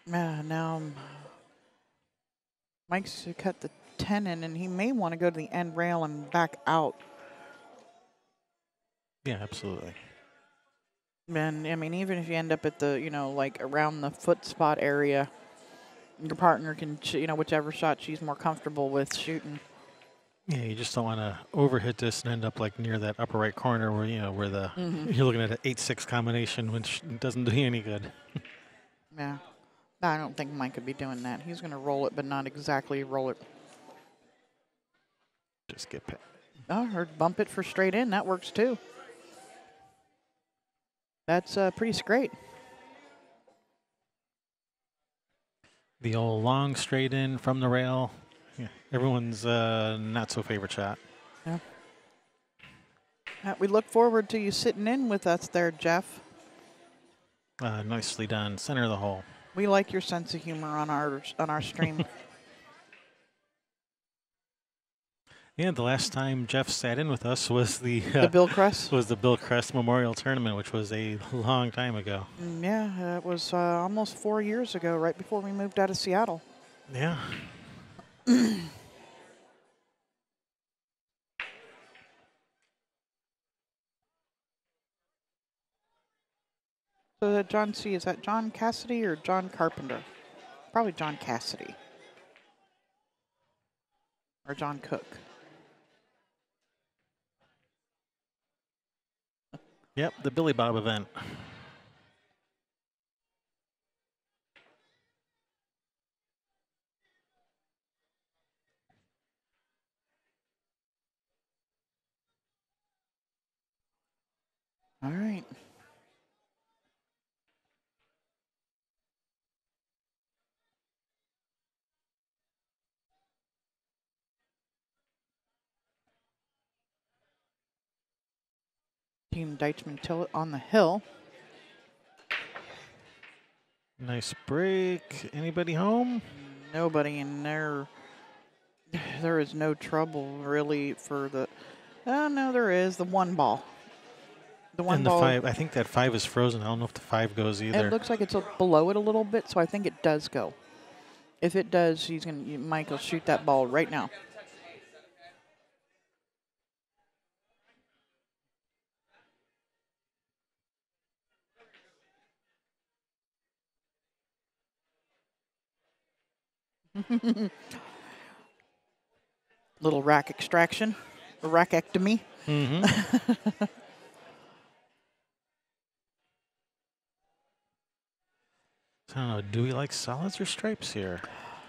Now Mike's cut the 10 in, and he may want to go to the end rail and back out. Yeah, absolutely. And even if you end up at the around the foot spot area, your partner can whichever shot she's more comfortable with shooting. Yeah, you just don't want to overhit this and end up near that upper right corner where where the you're looking at an 8-6 combination, which doesn't do you any good. Yeah, I don't think Mike could be doing that. He's going to roll it, but not exactly roll it. Just get past. Or bump it for straight in. That works too. That's pretty straight. The old long straight in from the rail. Yeah, everyone's not so favorite shot. Yeah. We look forward to you sitting in with us there, Jeff. Nicely done. Center of the hole. We like your sense of humor on our stream. Yeah, the last time Jeff sat in with us was the Bill Crest? Was the Bill Crest Memorial Tournament, which was a long time ago. Yeah, it was almost 4 years ago, right before we moved out of Seattle. Yeah. So that John C, is that John Cassidy or John Carpenter? Probably John Cassidy. Or John Cook. Yep, the Billy Bob event. All right. Team Deitchman Tillett on the hill. Nice break. Anybody home? Nobody in there. There is no trouble really for the. Oh no, there is the one ball. The one And the ball. 5, I think that 5 is frozen. I don't know if the 5 goes either. It looks like it's below it a little bit, so I think it does go. If it does, he's gonna. Mike will shoot that ball right now. Little rack extraction, a rackectomy. Mm-hmm. I don't know. Do we like solids or stripes here?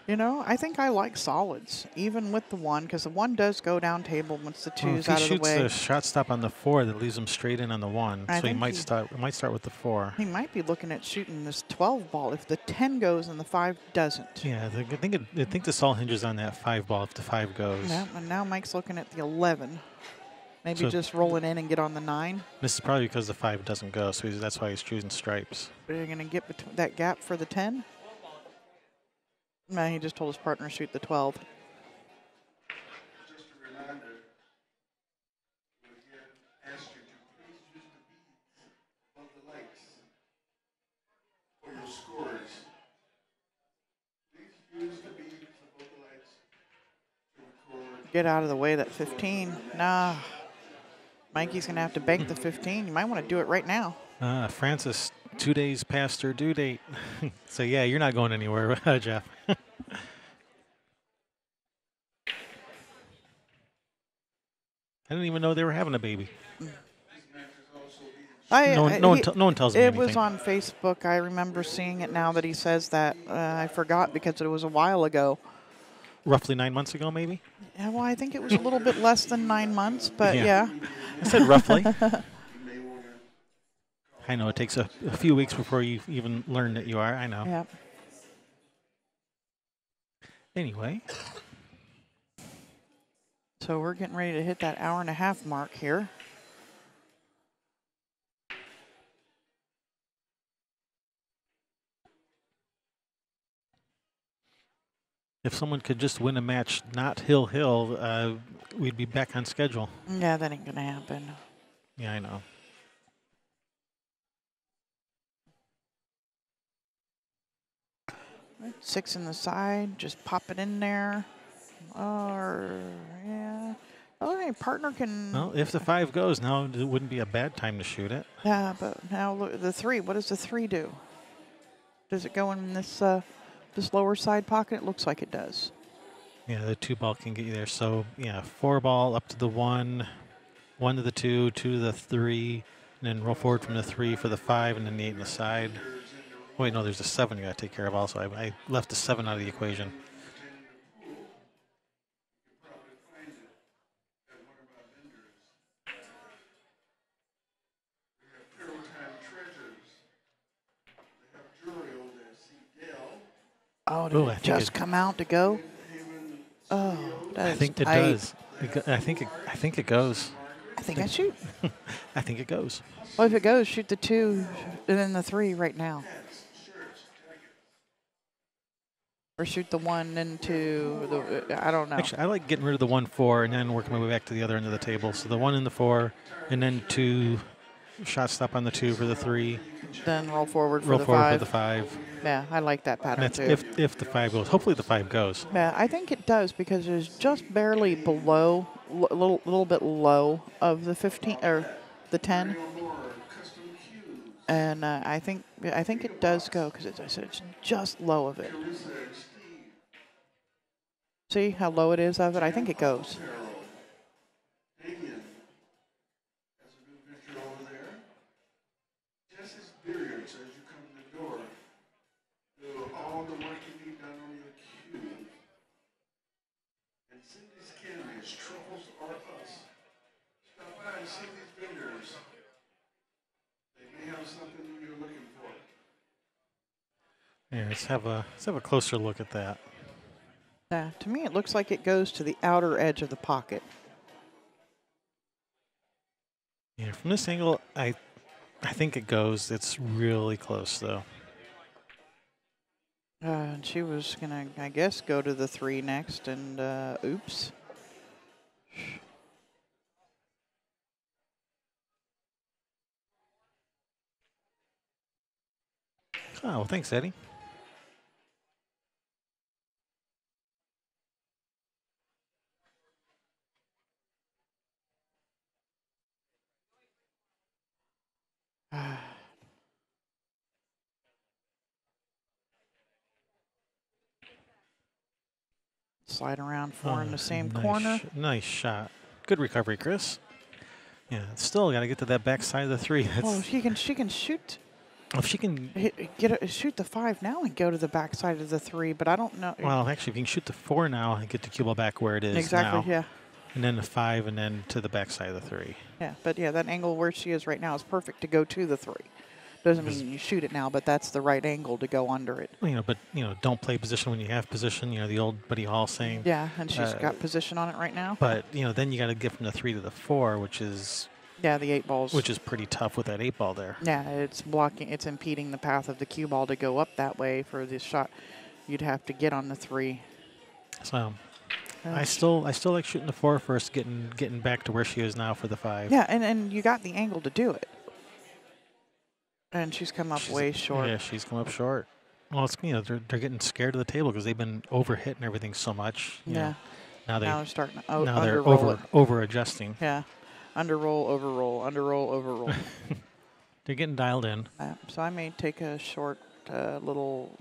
You know, I think I like solids, even with the one, because the one does go down table once the Well, two's if out he of the shoots way. the shot stop on the 4, that leaves him straight in on the 1. I So he think might he- start with the 4. He might be looking at shooting this 12 ball if the 10 goes and the 5 doesn't. Yeah, I think this all hinges on that 5 ball if the 5 goes. Yeah, and now Mike's looking at the 11. Maybe So- just rolling in and get on the 9. This is probably because the 5 doesn't go, so that's why he's choosing stripes. Are you going to get that gap for the 10? No, he just told his partner to shoot the 12. Just a reminder, we again ask you to please use the beads above the lights for your scores. Please use the beads above the lights to record. Get out of the way, that 15. Nah. Mikey's going to have to bank the 15. You might want to do it right now. Francis, 2 days past her due date. So, yeah, you're not going anywhere, Jeff. I didn't even know they were having a baby. No one tells me It anything. was on Facebook. I remember seeing it now that he says that. I forgot because it was a while ago. Roughly 9 months ago, maybe? Yeah, well, I think it was a little bit less than 9 months, but yeah. I said roughly. I know it takes a few weeks before you even learn that you are. I know. Yeah. Anyway. So we're getting ready to hit that hour-and-a-half mark here. If someone could just win a match, not Hill, we'd be back on schedule. Yeah, that ain't going to happen. Yeah, I know. Right, 6 in the side, just pop it in there. Or, yeah. Oh, hey, partner can. Well, if the 5 goes, now it wouldn't be a bad time to shoot it. Yeah, but now look, the 3, what does the 3 do? Does it go in this this lower side pocket? It looks like it does. Yeah, the 2 ball can get you there. So, yeah, 4 ball up to the 1, 1 to the 2, 2 to the 3, and then roll forward from the 3 for the 5, and then the 8 in the side. Wait, no, there's a 7 you got to take care of also. I left the 7 out of the equation. Oh, did Ooh, it just come out to go? Oh, that I is think it tight. does. I think it goes. I think I shoot. I think it goes. Well, if it goes, shoot the 2 and then the 3 right now. Or shoot the 1 and 2. I don't know. Actually, I like getting rid of the 1-4 and then working my way back to the other end of the table. So the 1 and the 4, and then 2 shot stop on the 2 for the 3. Then roll forward for Roll the forward 5. for the 5. Yeah, I like that And pattern that's too. if the 5 goes. Hopefully the 5 goes. Yeah, I think it does because it's just barely below, a little bit low of the 15 or the 10. And I think it does go because it's just low of it. See how low it is of it? I think it goes. Damien has a new picture over there. Just experience as you come in the door. Do all the work you need done on your cue. And Cindy's Candies, Truffles Are Us. Stop by and see these vendors. They may have something you're looking for. Yeah, let's have a closer look at that. Yeah, to me, it looks like it goes to the outer edge of the pocket. Yeah, from this angle, I think it goes. It's really close, though. And she was gonna, I guess, go to the 3 next, and oops. Oh, well, thanks, Eddie. Slide around 4 in the same nice corner. Nice shot. Good recovery, Chris. Yeah, still got to get to that back side of the 3. Oh, she can shoot. If she can, Shoot the 5 now and go to the back side of the 3, but I don't know. well, actually, if you can shoot the 4 now and get the cue ball back where it is Exactly, now, yeah. and then the 5, and then to the back side of the 3. Yeah, but yeah, that angle where she is right now is perfect to go to the 3. Doesn't mean you shoot it now, but that's the right angle to go under it. But don't play position when you have position. The old Buddy Hall saying. Yeah, and she's got position on it right now. But then you got to get from the 3 to the 4, which is the 8 balls. which is pretty tough with that 8 ball there. Yeah, it's blocking. It's impeding the path of the cue ball to go up that way for this shot. You'd have to get on the 3. So I still like shooting the 4 first, getting back to where she is now for the 5. Yeah, and you got the angle to do it. And she's come up way short. Yeah, she's come up short. Well, it's they're getting scared of the table because they've been overhitting everything so much. Yeah. Now they're starting to now they're under-roll it. over adjusting. Yeah. Under-roll, over-roll, under-roll, over-roll. They're getting dialed in. So I may take a short little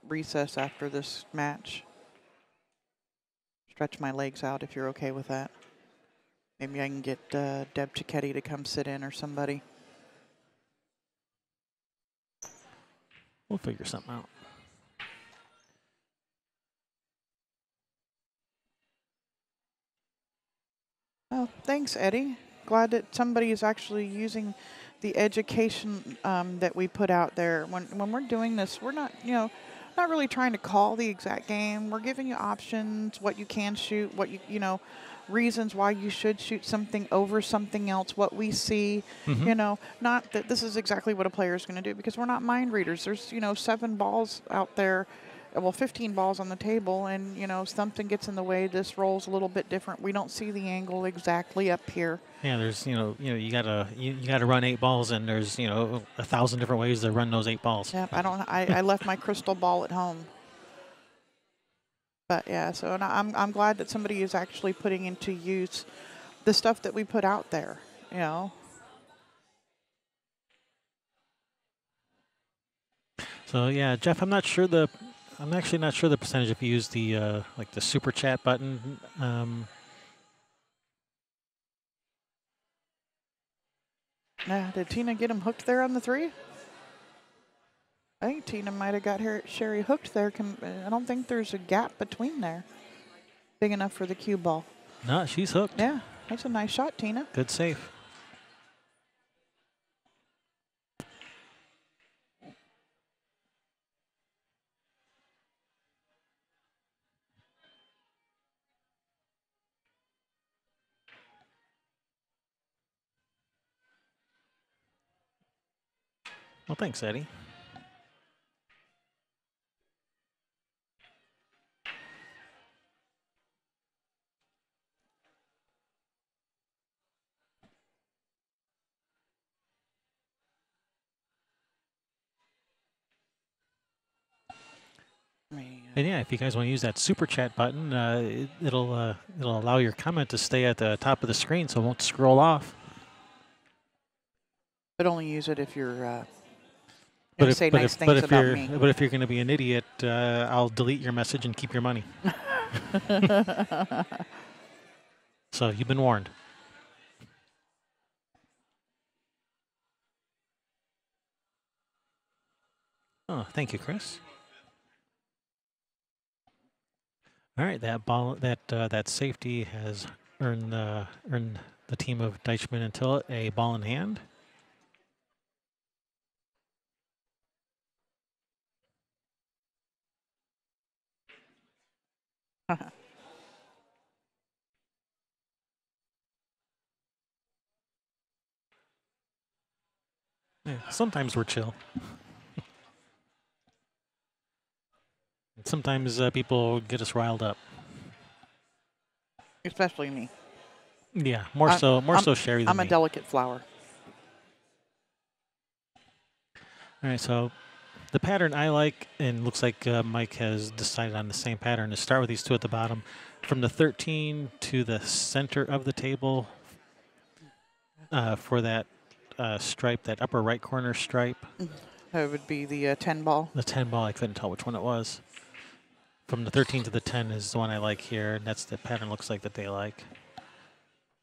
recess after this match. Stretch my legs out if you're okay with that. Maybe I can get Deb Cicchetti to come sit in or somebody. We'll figure something out. Oh, thanks, Eddie. Glad that somebody is actually using the education that we put out there. When we're doing this, we're not, not really trying to call the exact game. We're giving you options, what you can shoot, what reasons why you should shoot something over something else, what we see, not that this is exactly what a player is going to do, because we're not mind readers. There's, 7 balls out there, 15 balls on the table, and, something gets in the way. This rolls a little bit different. We don't see the angle exactly up here. Yeah, there's, you gotta run 8 balls, and there's, 1,000 different ways to run those 8 balls. Yep, I left my crystal ball at home. But yeah, so and I'm glad that somebody is actually putting into use the stuff that we put out there, So yeah, Jeff, I'm actually not sure the percentage if you use the like the super chat button. Did Tina get him hooked there on the 3? I think Tina might have got Sherry hooked there. I don't think there's a gap between there big enough for the cue ball. No, she's hooked. Yeah, that's a nice shot, Tina. Good save. Well, thanks, Eddie. And yeah, if you guys want to use that super chat button, it'll allow your comment to stay at the top of the screen, so it won't scroll off. But only use it if you're Gonna say nice things about me. But if you're going to be an idiot, I'll delete your message and keep your money. So you've been warned. Oh, thank you, Chris. All right, that safety has earned the team of Deitchman and Tillett a ball in hand. Yeah, sometimes we're chill. Sometimes people get us riled up. Especially me. Yeah, more so Sherry than I'm me. a delicate flower. All right, so the pattern I like, and looks like Mike has decided on the same pattern, is start with these two at the bottom. From the 13 to the center of the table for that stripe, that upper right corner stripe. That would be the 10 ball. The 10 ball, I couldn't tell which one it was. From the 13 to the 10 is the one I like here, and that's the pattern looks like that they like.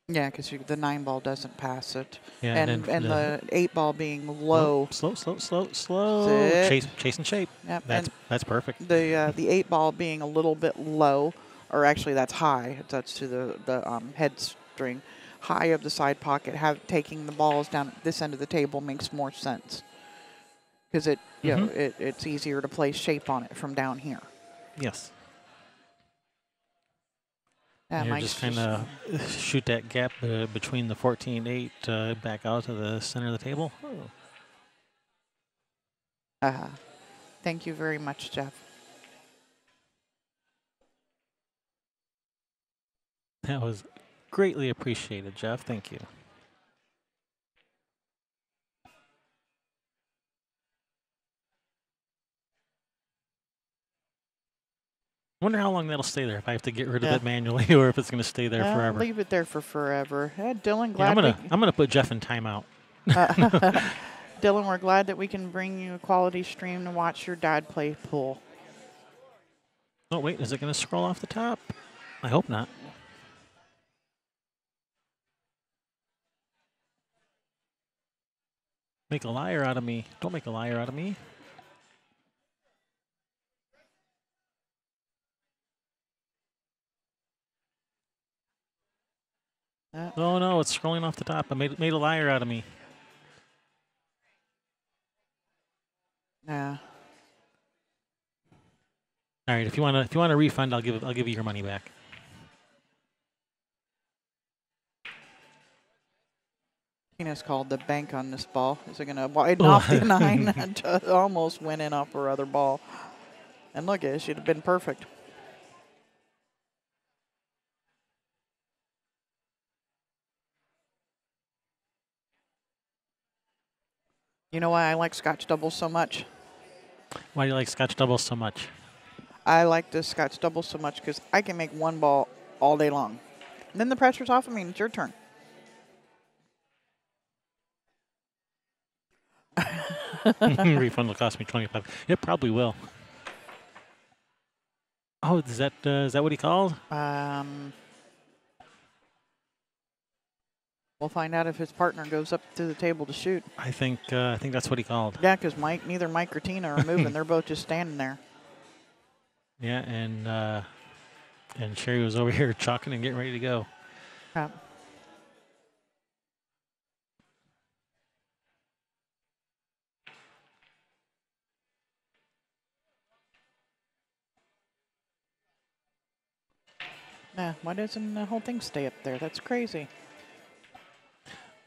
Yeah, because the 9 ball doesn't pass it. Yeah, and the 8 ball being low. Slow. Sit. Chase and shape. Yep. That's perfect. The 8 ball being a little bit low, or actually that's high. That's to the head string. High of the side pocket, taking the balls down this end of the table makes more sense. Because it's easier to place shape on it from down here. Yes. Yeah, You're just kind of shoot that gap between the 14-8 back out to the center of the table. Oh. Thank you very much, Jeff. That was greatly appreciated, Jeff. Thank you. Wonder how long that'll stay there, if I have to get rid of it manually or if it's going to stay there forever. Leave it there for forever. Dylan, glad I'm gonna put Jeff in timeout. Dylan, we're glad that we can bring you a quality stream to watch your dad play pool. Oh, wait, is it going to scroll off the top? I hope not. Make a liar out of me. Don't make a liar out of me. Oh no, it's scrolling off the top. I made a liar out of me. Yeah. All right, if you want a refund, I'll give you your money back. Tina's called the bank on this ball. Is it going to widen off the 9? And almost went in off her other ball. And look, it should have been perfect. You know why I like Scotch doubles so much? Why do you like Scotch doubles so much? I like the Scotch doubles so much because I can make one ball all day long. And then the pressure's off of me and it's your turn. Refund will cost me $25. It probably will. Oh, is that what he called? We'll find out if his partner goes up to the table to shoot. I think that's what he called. Yeah, because neither Mike or Tina are moving. They're both just standing there. Yeah, and Sherry was over here chalking and getting ready to go. Why doesn't the whole thing stay up there? That's crazy.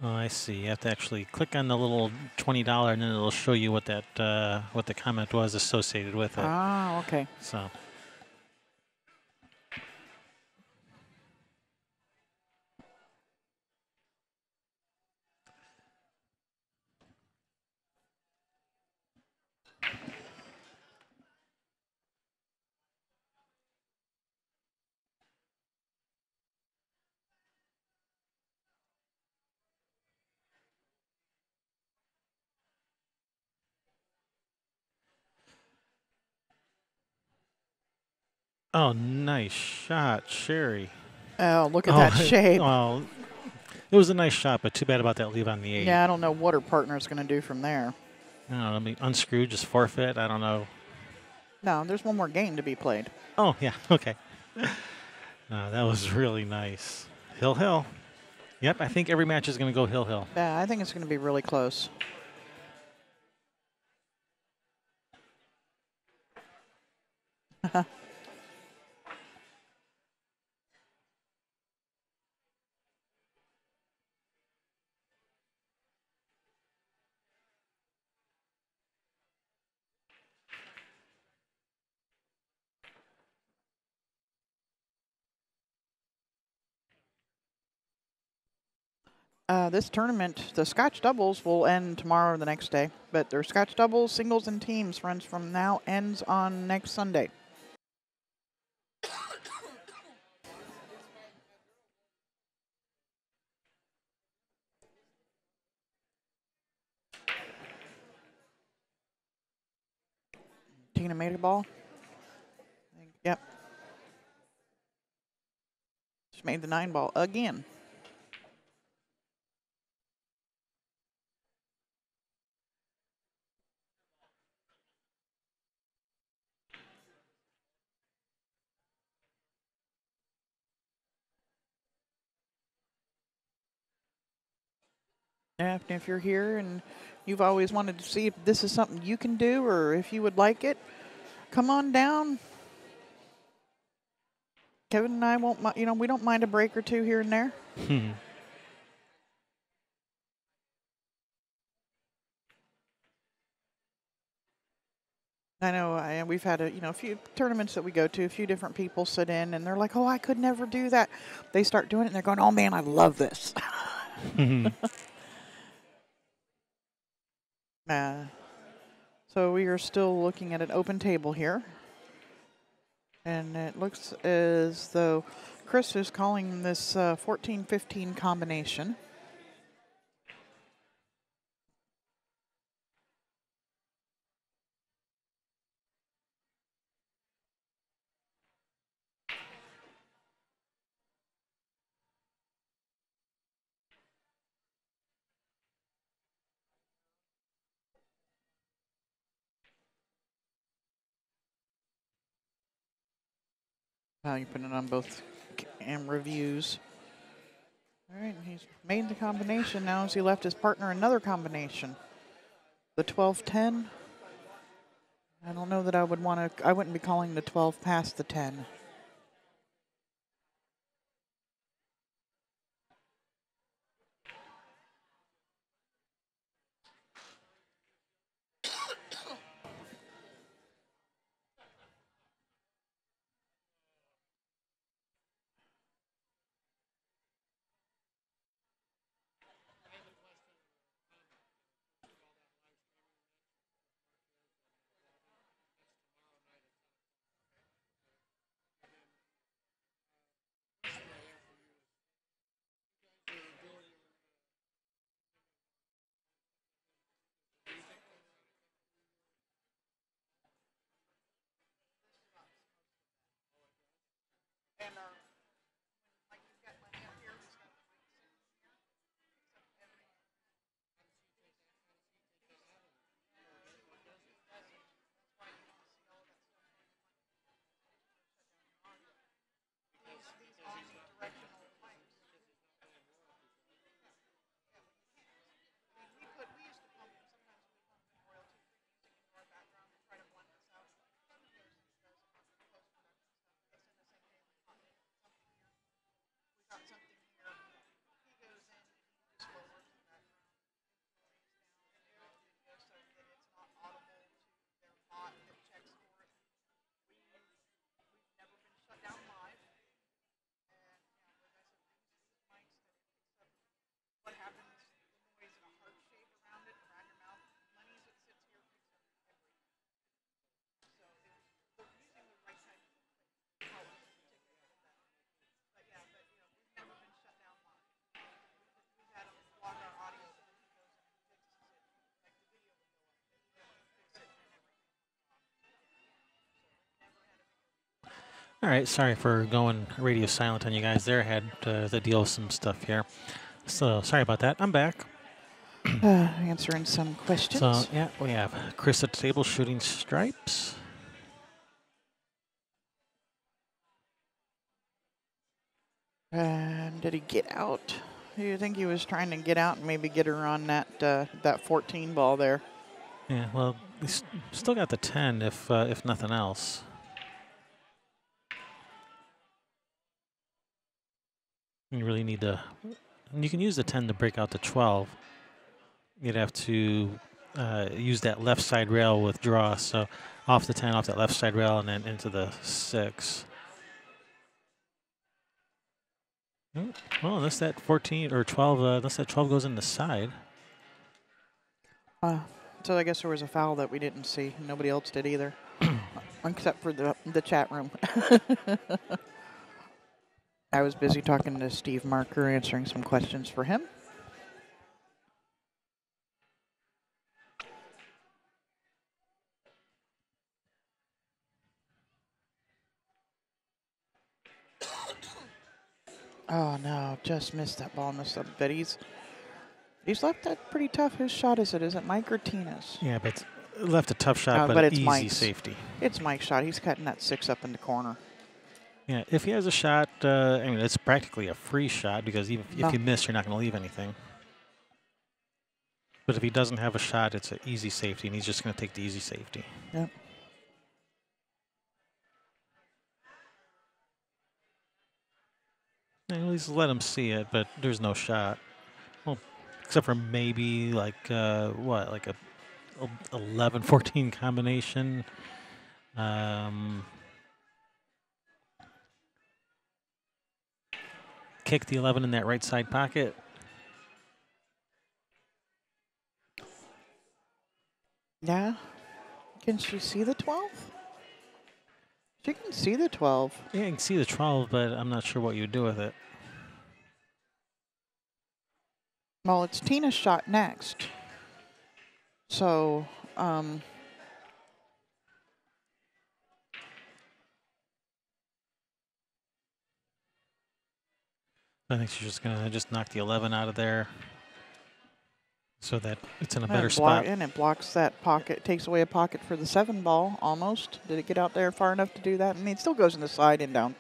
Oh, I see. You have to actually click on the little $20, and then it'll show you what what the comment was associated with it. Ah, okay. So. Oh, nice shot, Sherry. Oh, look at that shape. Well, it was a nice shot, but too bad about that leave on the 8. Yeah, I don't know what her partner's going to do from there. I don't know, I mean, unscrew, just forfeit. I don't know. No, there's one more game to be played. Oh, yeah, okay. That was really nice. Hill, hill. Yep, I think every match is going to go hill, hill. Yeah, I think it's going to be really close. This tournament, the Scotch doubles will end tomorrow or the next day, but their Scotch doubles, singles, and teams runs from now, ends on next Sunday. Tina made a ball. Yep. She made the 9 ball again. Yeah, if you're here and you've always wanted to see if this is something you can do or if you would like it, come on down. Kevin and I won't, we don't mind a break or two here and there. I know we've had a few tournaments that we go to, a few different people sit in and they're like, oh, I could never do that. They start doing it and they're going, oh man, I love this. So we are still looking at an open table here. And it looks as though Chris is calling this 14-15 combination. Now you're putting it on both reviews. All right, he's made the combination. Now as he left his partner another combination. The 12-10. I don't know that I wouldn't be calling the 12 past the 10. All right, sorry for going radio silent on you guys there. I had to deal with some stuff here. So sorry about that. I'm back. Answering some questions. So, yeah, we have Chris at the table shooting stripes. Did he get out? Do you think he was trying to get out and maybe get her on that 14 ball there? Yeah, well, he's still got the 10 if nothing else. You really need to. You can use the 10 to break out the 12. You'd have to use that left side rail with draw. So off the 10, off that left side rail, and then into the 6. Well, unless that 14 or 12, unless that 12 goes in the side. So I guess there was a foul that we didn't see. Nobody else did either, except for the chat room. I was busy talking to Steve Marker, answering some questions for him. Oh no, just missed that ball. But he's left that pretty tough. Whose shot is it? Is it Mike or Tina's? Yeah, but left a tough shot, but but it's easy Mike's. safety. It's Mike's shot. He's cutting that 6 up in the corner. Yeah, if he has a shot, I mean, it's practically a free shot because even if you miss, you're not going to leave anything. But if he doesn't have a shot, it's an easy safety, and he's just going to take the easy safety. Yep. At least let him see it, but there's no shot. Well, except for maybe like like a 11-14 combination. Kick the 11 in that right side pocket. Yeah. Can she see the 12? She can see the 12. Yeah, you can see the 12, but I'm not sure what you would do with it. Well, it's Tina's shot next. So, I think she's just going to just knock the 11 out of there so that it's in a better spot. And it blocks that pocket, takes away a pocket for the 7 ball almost. Did it get out there far enough to do that? I mean, it still goes in the side and down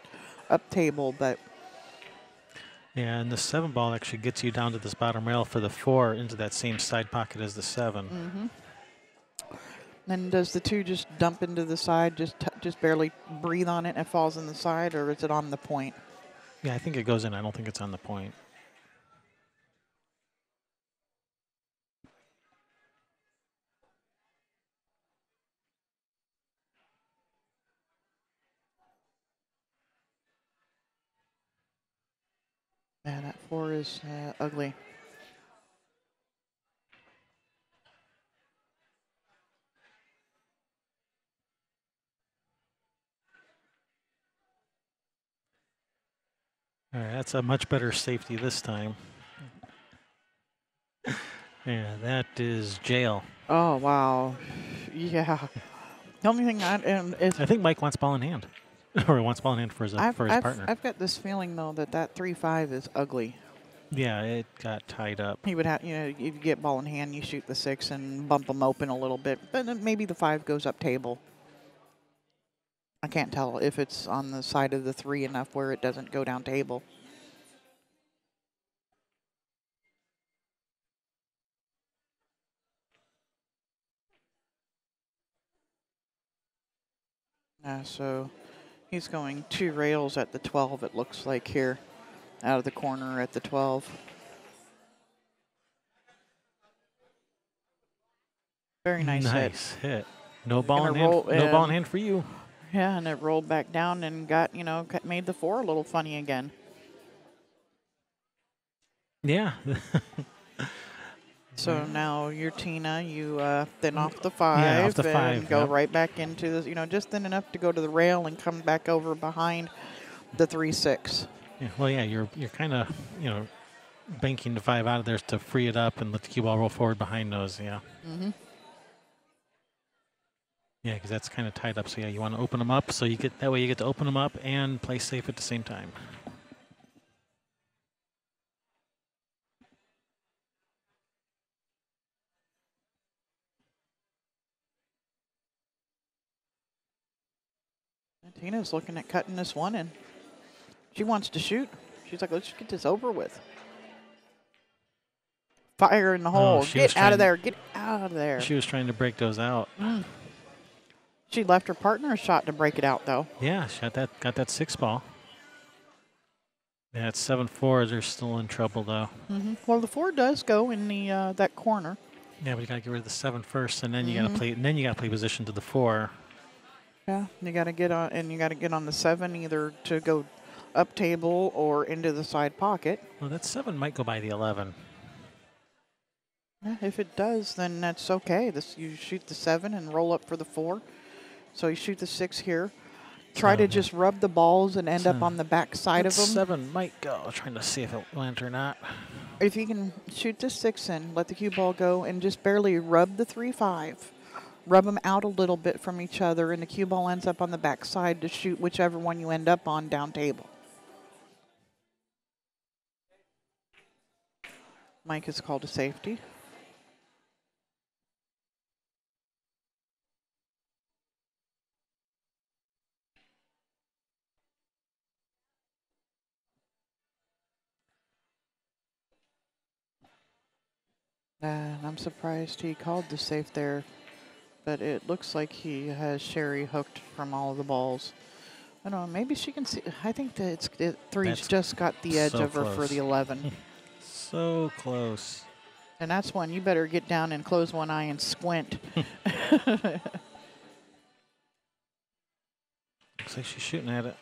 up table, but. Yeah, and the 7 ball actually gets you down to this bottom rail for the 4 into that same side pocket as the 7. Mm-hmm. Then does the 2 just dump into the side, just barely breathe on it and it falls in the side, or is it on the point? Yeah, I think it goes in. I don't think it's on the point. Yeah, that 4 is ugly. All right, that's a much better safety this time. Yeah, that is jail. Oh, wow. Yeah. The only thing is I think Mike wants ball in hand. Or he wants ball in hand for his partner. I've got this feeling, though, that 3-5 is ugly. Yeah, it got tied up. He would have, if you get ball in hand, you shoot the 6 and bump them open a little bit. But then maybe the 5 goes up table. I can't tell if it's on the side of the 3 enough where it doesn't go down table. So he's going 2 rails at the 12, it looks like here, out of the corner at the 12. Very nice hit. No ball in hand. No ball in hand for you. Yeah, and it rolled back down and got, made the 4 a little funny again. Yeah. So now you're Tina, you thin off the 5, yeah, off the 5 and go right back into this, just thin enough to go to the rail and come back over behind the 3-6. Yeah, well, yeah, you're kind of, banking the 5 out of there to free it up and let the cue ball roll forward behind those, yeah. Mm-hmm. Yeah, because that's kind of tied up. So yeah, you want to open them up so you get that way you get to open them up and play safe at the same time. And Tina's looking at cutting this one, and she wants to shoot. She's like, let's just get this over with. Fire in the hole. she was Get out of trying- there. Get out of there. She was trying to break those out. She left her partner a shot to break it out, though. Yeah, got that 6 ball. Yeah, it's 7-4. They're still in trouble though. Well, the 4 does go in the that corner. Yeah, but you got to get rid of the 7 first, and then you got to play. And then you got to play position to the 4. Yeah, you got to get on, and you got to get on the 7 either to go up table or into the side pocket. Well, that 7 might go by the 11. Yeah, if it does, then that's okay. You shoot the 7 and roll up for the 4. So you shoot the 6 here. Try to just rub the balls and end up on the back side of them. 7 might go. I'm trying to see if it went or not. If you can shoot the 6 in, let the cue ball go, and just barely rub the 3-5. Rub them out a little bit from each other, and the cue ball ends up on the back side to shoot whichever one you end up on down table. Mike is called to safety. I'm surprised he called the safe there, but it looks like he has Sherry hooked from all of the balls. I don't know, maybe she can see. I think that 3's That's just got the edge so of her for close. the 11. So close. And that's when you better get down and close one eye and squint. Looks like she's shooting at it.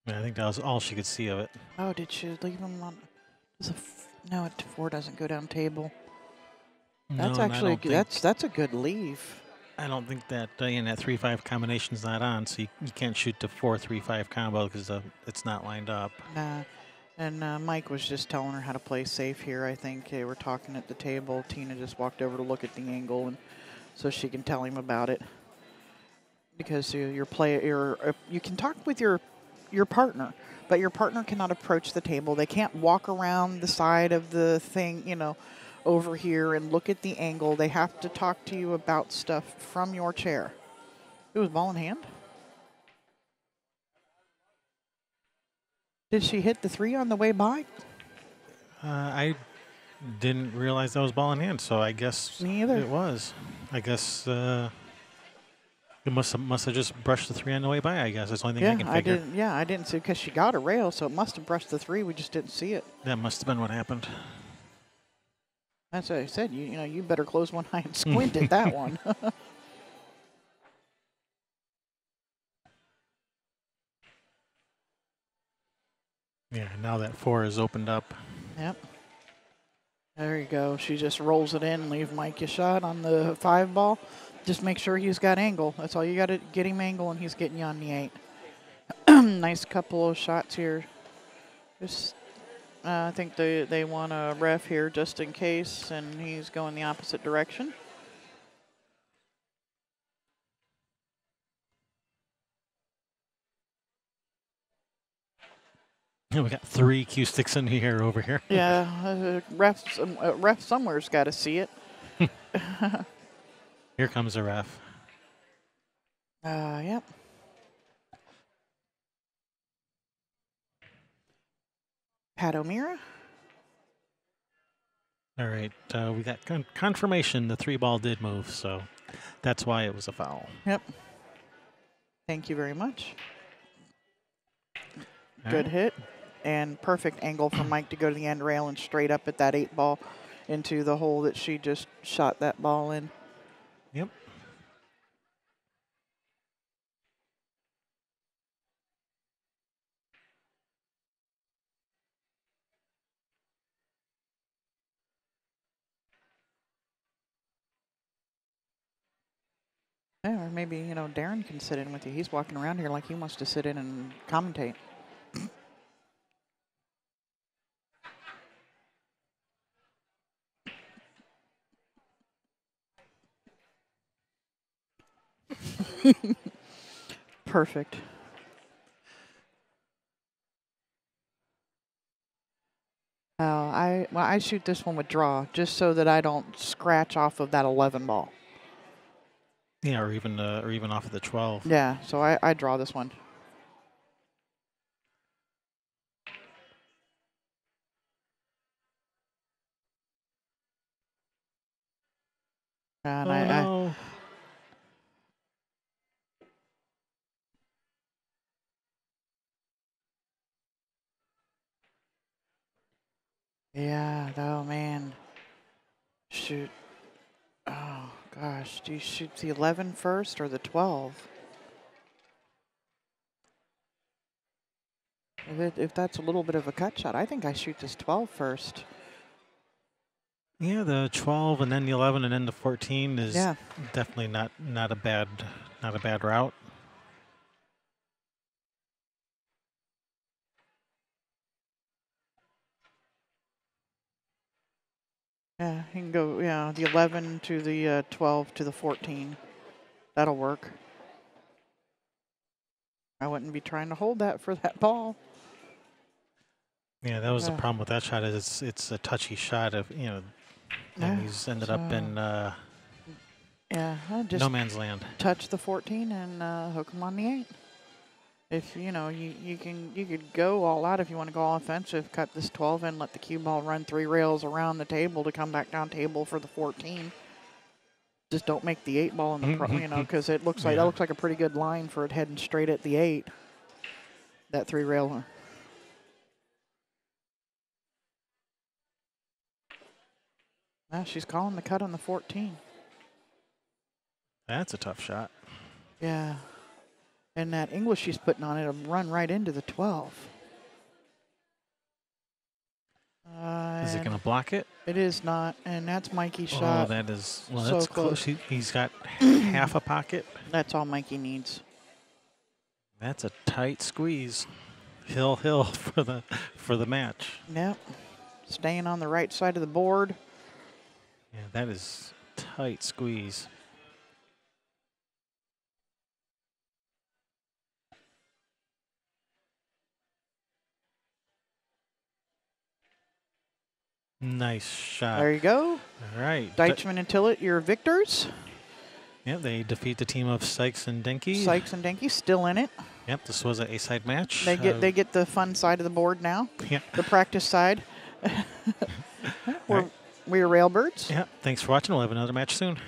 Yeah, I think that was all she could see of it. Oh, did she leave him on? No, 4 doesn't go down table. That's No, and actually that's a good leave. I don't think that in that 3-5 combination's not on, so you can't shoot the 4-3-5 combo because it's not lined up. Nah. And Mike was just telling her how to play safe here. I think they were talking at the table. Tina just walked over to look at the angle, and so she can tell him about it. Because you can talk with your partner, but your partner cannot approach the table. They can't walk around the side of the thing, over here and look at the angle. They have to talk to you about stuff from your chair. It was ball in hand. Did she hit the 3 on the way by? I didn't realize that was ball in hand, so I guess Me either. it was. I guess it must have just brushed the 3 on the way by. I guess that's the only thing I can figure. I didn't see because she got a rail, so it must have brushed the 3. We just didn't see it. That must have been what happened. That's what I said. You better close one eye and squint at that one. Yeah, now that 4 is opened up. Yep. There you go. She just rolls it in, leave Mike a shot on the 5 ball. Just make sure he's got angle. That's all you got to get him angle, and he's getting you on the 8. Nice couple of shots here. Just, I think they want a ref here just in case, and he's going the opposite direction. We got 3 cue sticks in here over here. Yeah, ref somewhere's got to see it. Here comes a ref. Yep. Pat O'Meara. All right, we got confirmation the 3 ball did move, so that's why it was a foul. Yep. Thank you very much. All Good right. hit. And perfect angle for Mike to go to the end rail and straight up at that 8 ball into the hole that she just shot that ball in. Yep. Yeah, or maybe, Darren can sit in with you. He's walking around here like he wants to sit in and commentate. Perfect. I shoot this one with draw just so that I don't scratch off of that 11 ball. Yeah, or even off of the 12. Yeah, so I draw this one. And Oh no. Yeah, oh man. Shoot. Oh gosh, do you shoot the 11 first or the 12? If that's a little bit of a cut shot, I think I shoot this 12 first. Yeah, the 12 and then the 11 and then the 14 is Yeah. definitely not a bad route. Yeah, you can go, yeah, the 11 to the 12 to the 14. That'll work. I wouldn't be trying to hold that for that ball. Yeah, that was the problem with that shot. Is it's a touchy shot of and he's ended up in Yeah, I'll just no man's land. touch the 14 and hook him on the 8. If you could go all out if you want to go offensive, cut this 12 in, let the cue ball run 3 rails around the table to come back down table for the 14. Just don't make the 8 ball in the because it looks like that looks like a pretty good line for it heading straight at the 8. That 3 rail. She's calling the cut on the 14. That's a tough shot. Yeah. And that English she's putting on it will run right into the 12. Is it going to block it? It is not, and that's Mikey's Oh, shot. that is, well, So that's close. He's got half a pocket. That's all Mikey needs. That's a tight squeeze. Hill for the match. Yep. Staying on the right side of the board. Yeah, that is tight squeeze. Nice shot. There you go. All right. Deitchman and Tillett, your victors. Yeah, they defeat the team of Sykes and Denke. Sykes and Denke still in it. Yep, this was an A-side match. They get the fun side of the board now. Yeah. The practice side. We're railbirds. Yeah, thanks for watching. We'll have another match soon.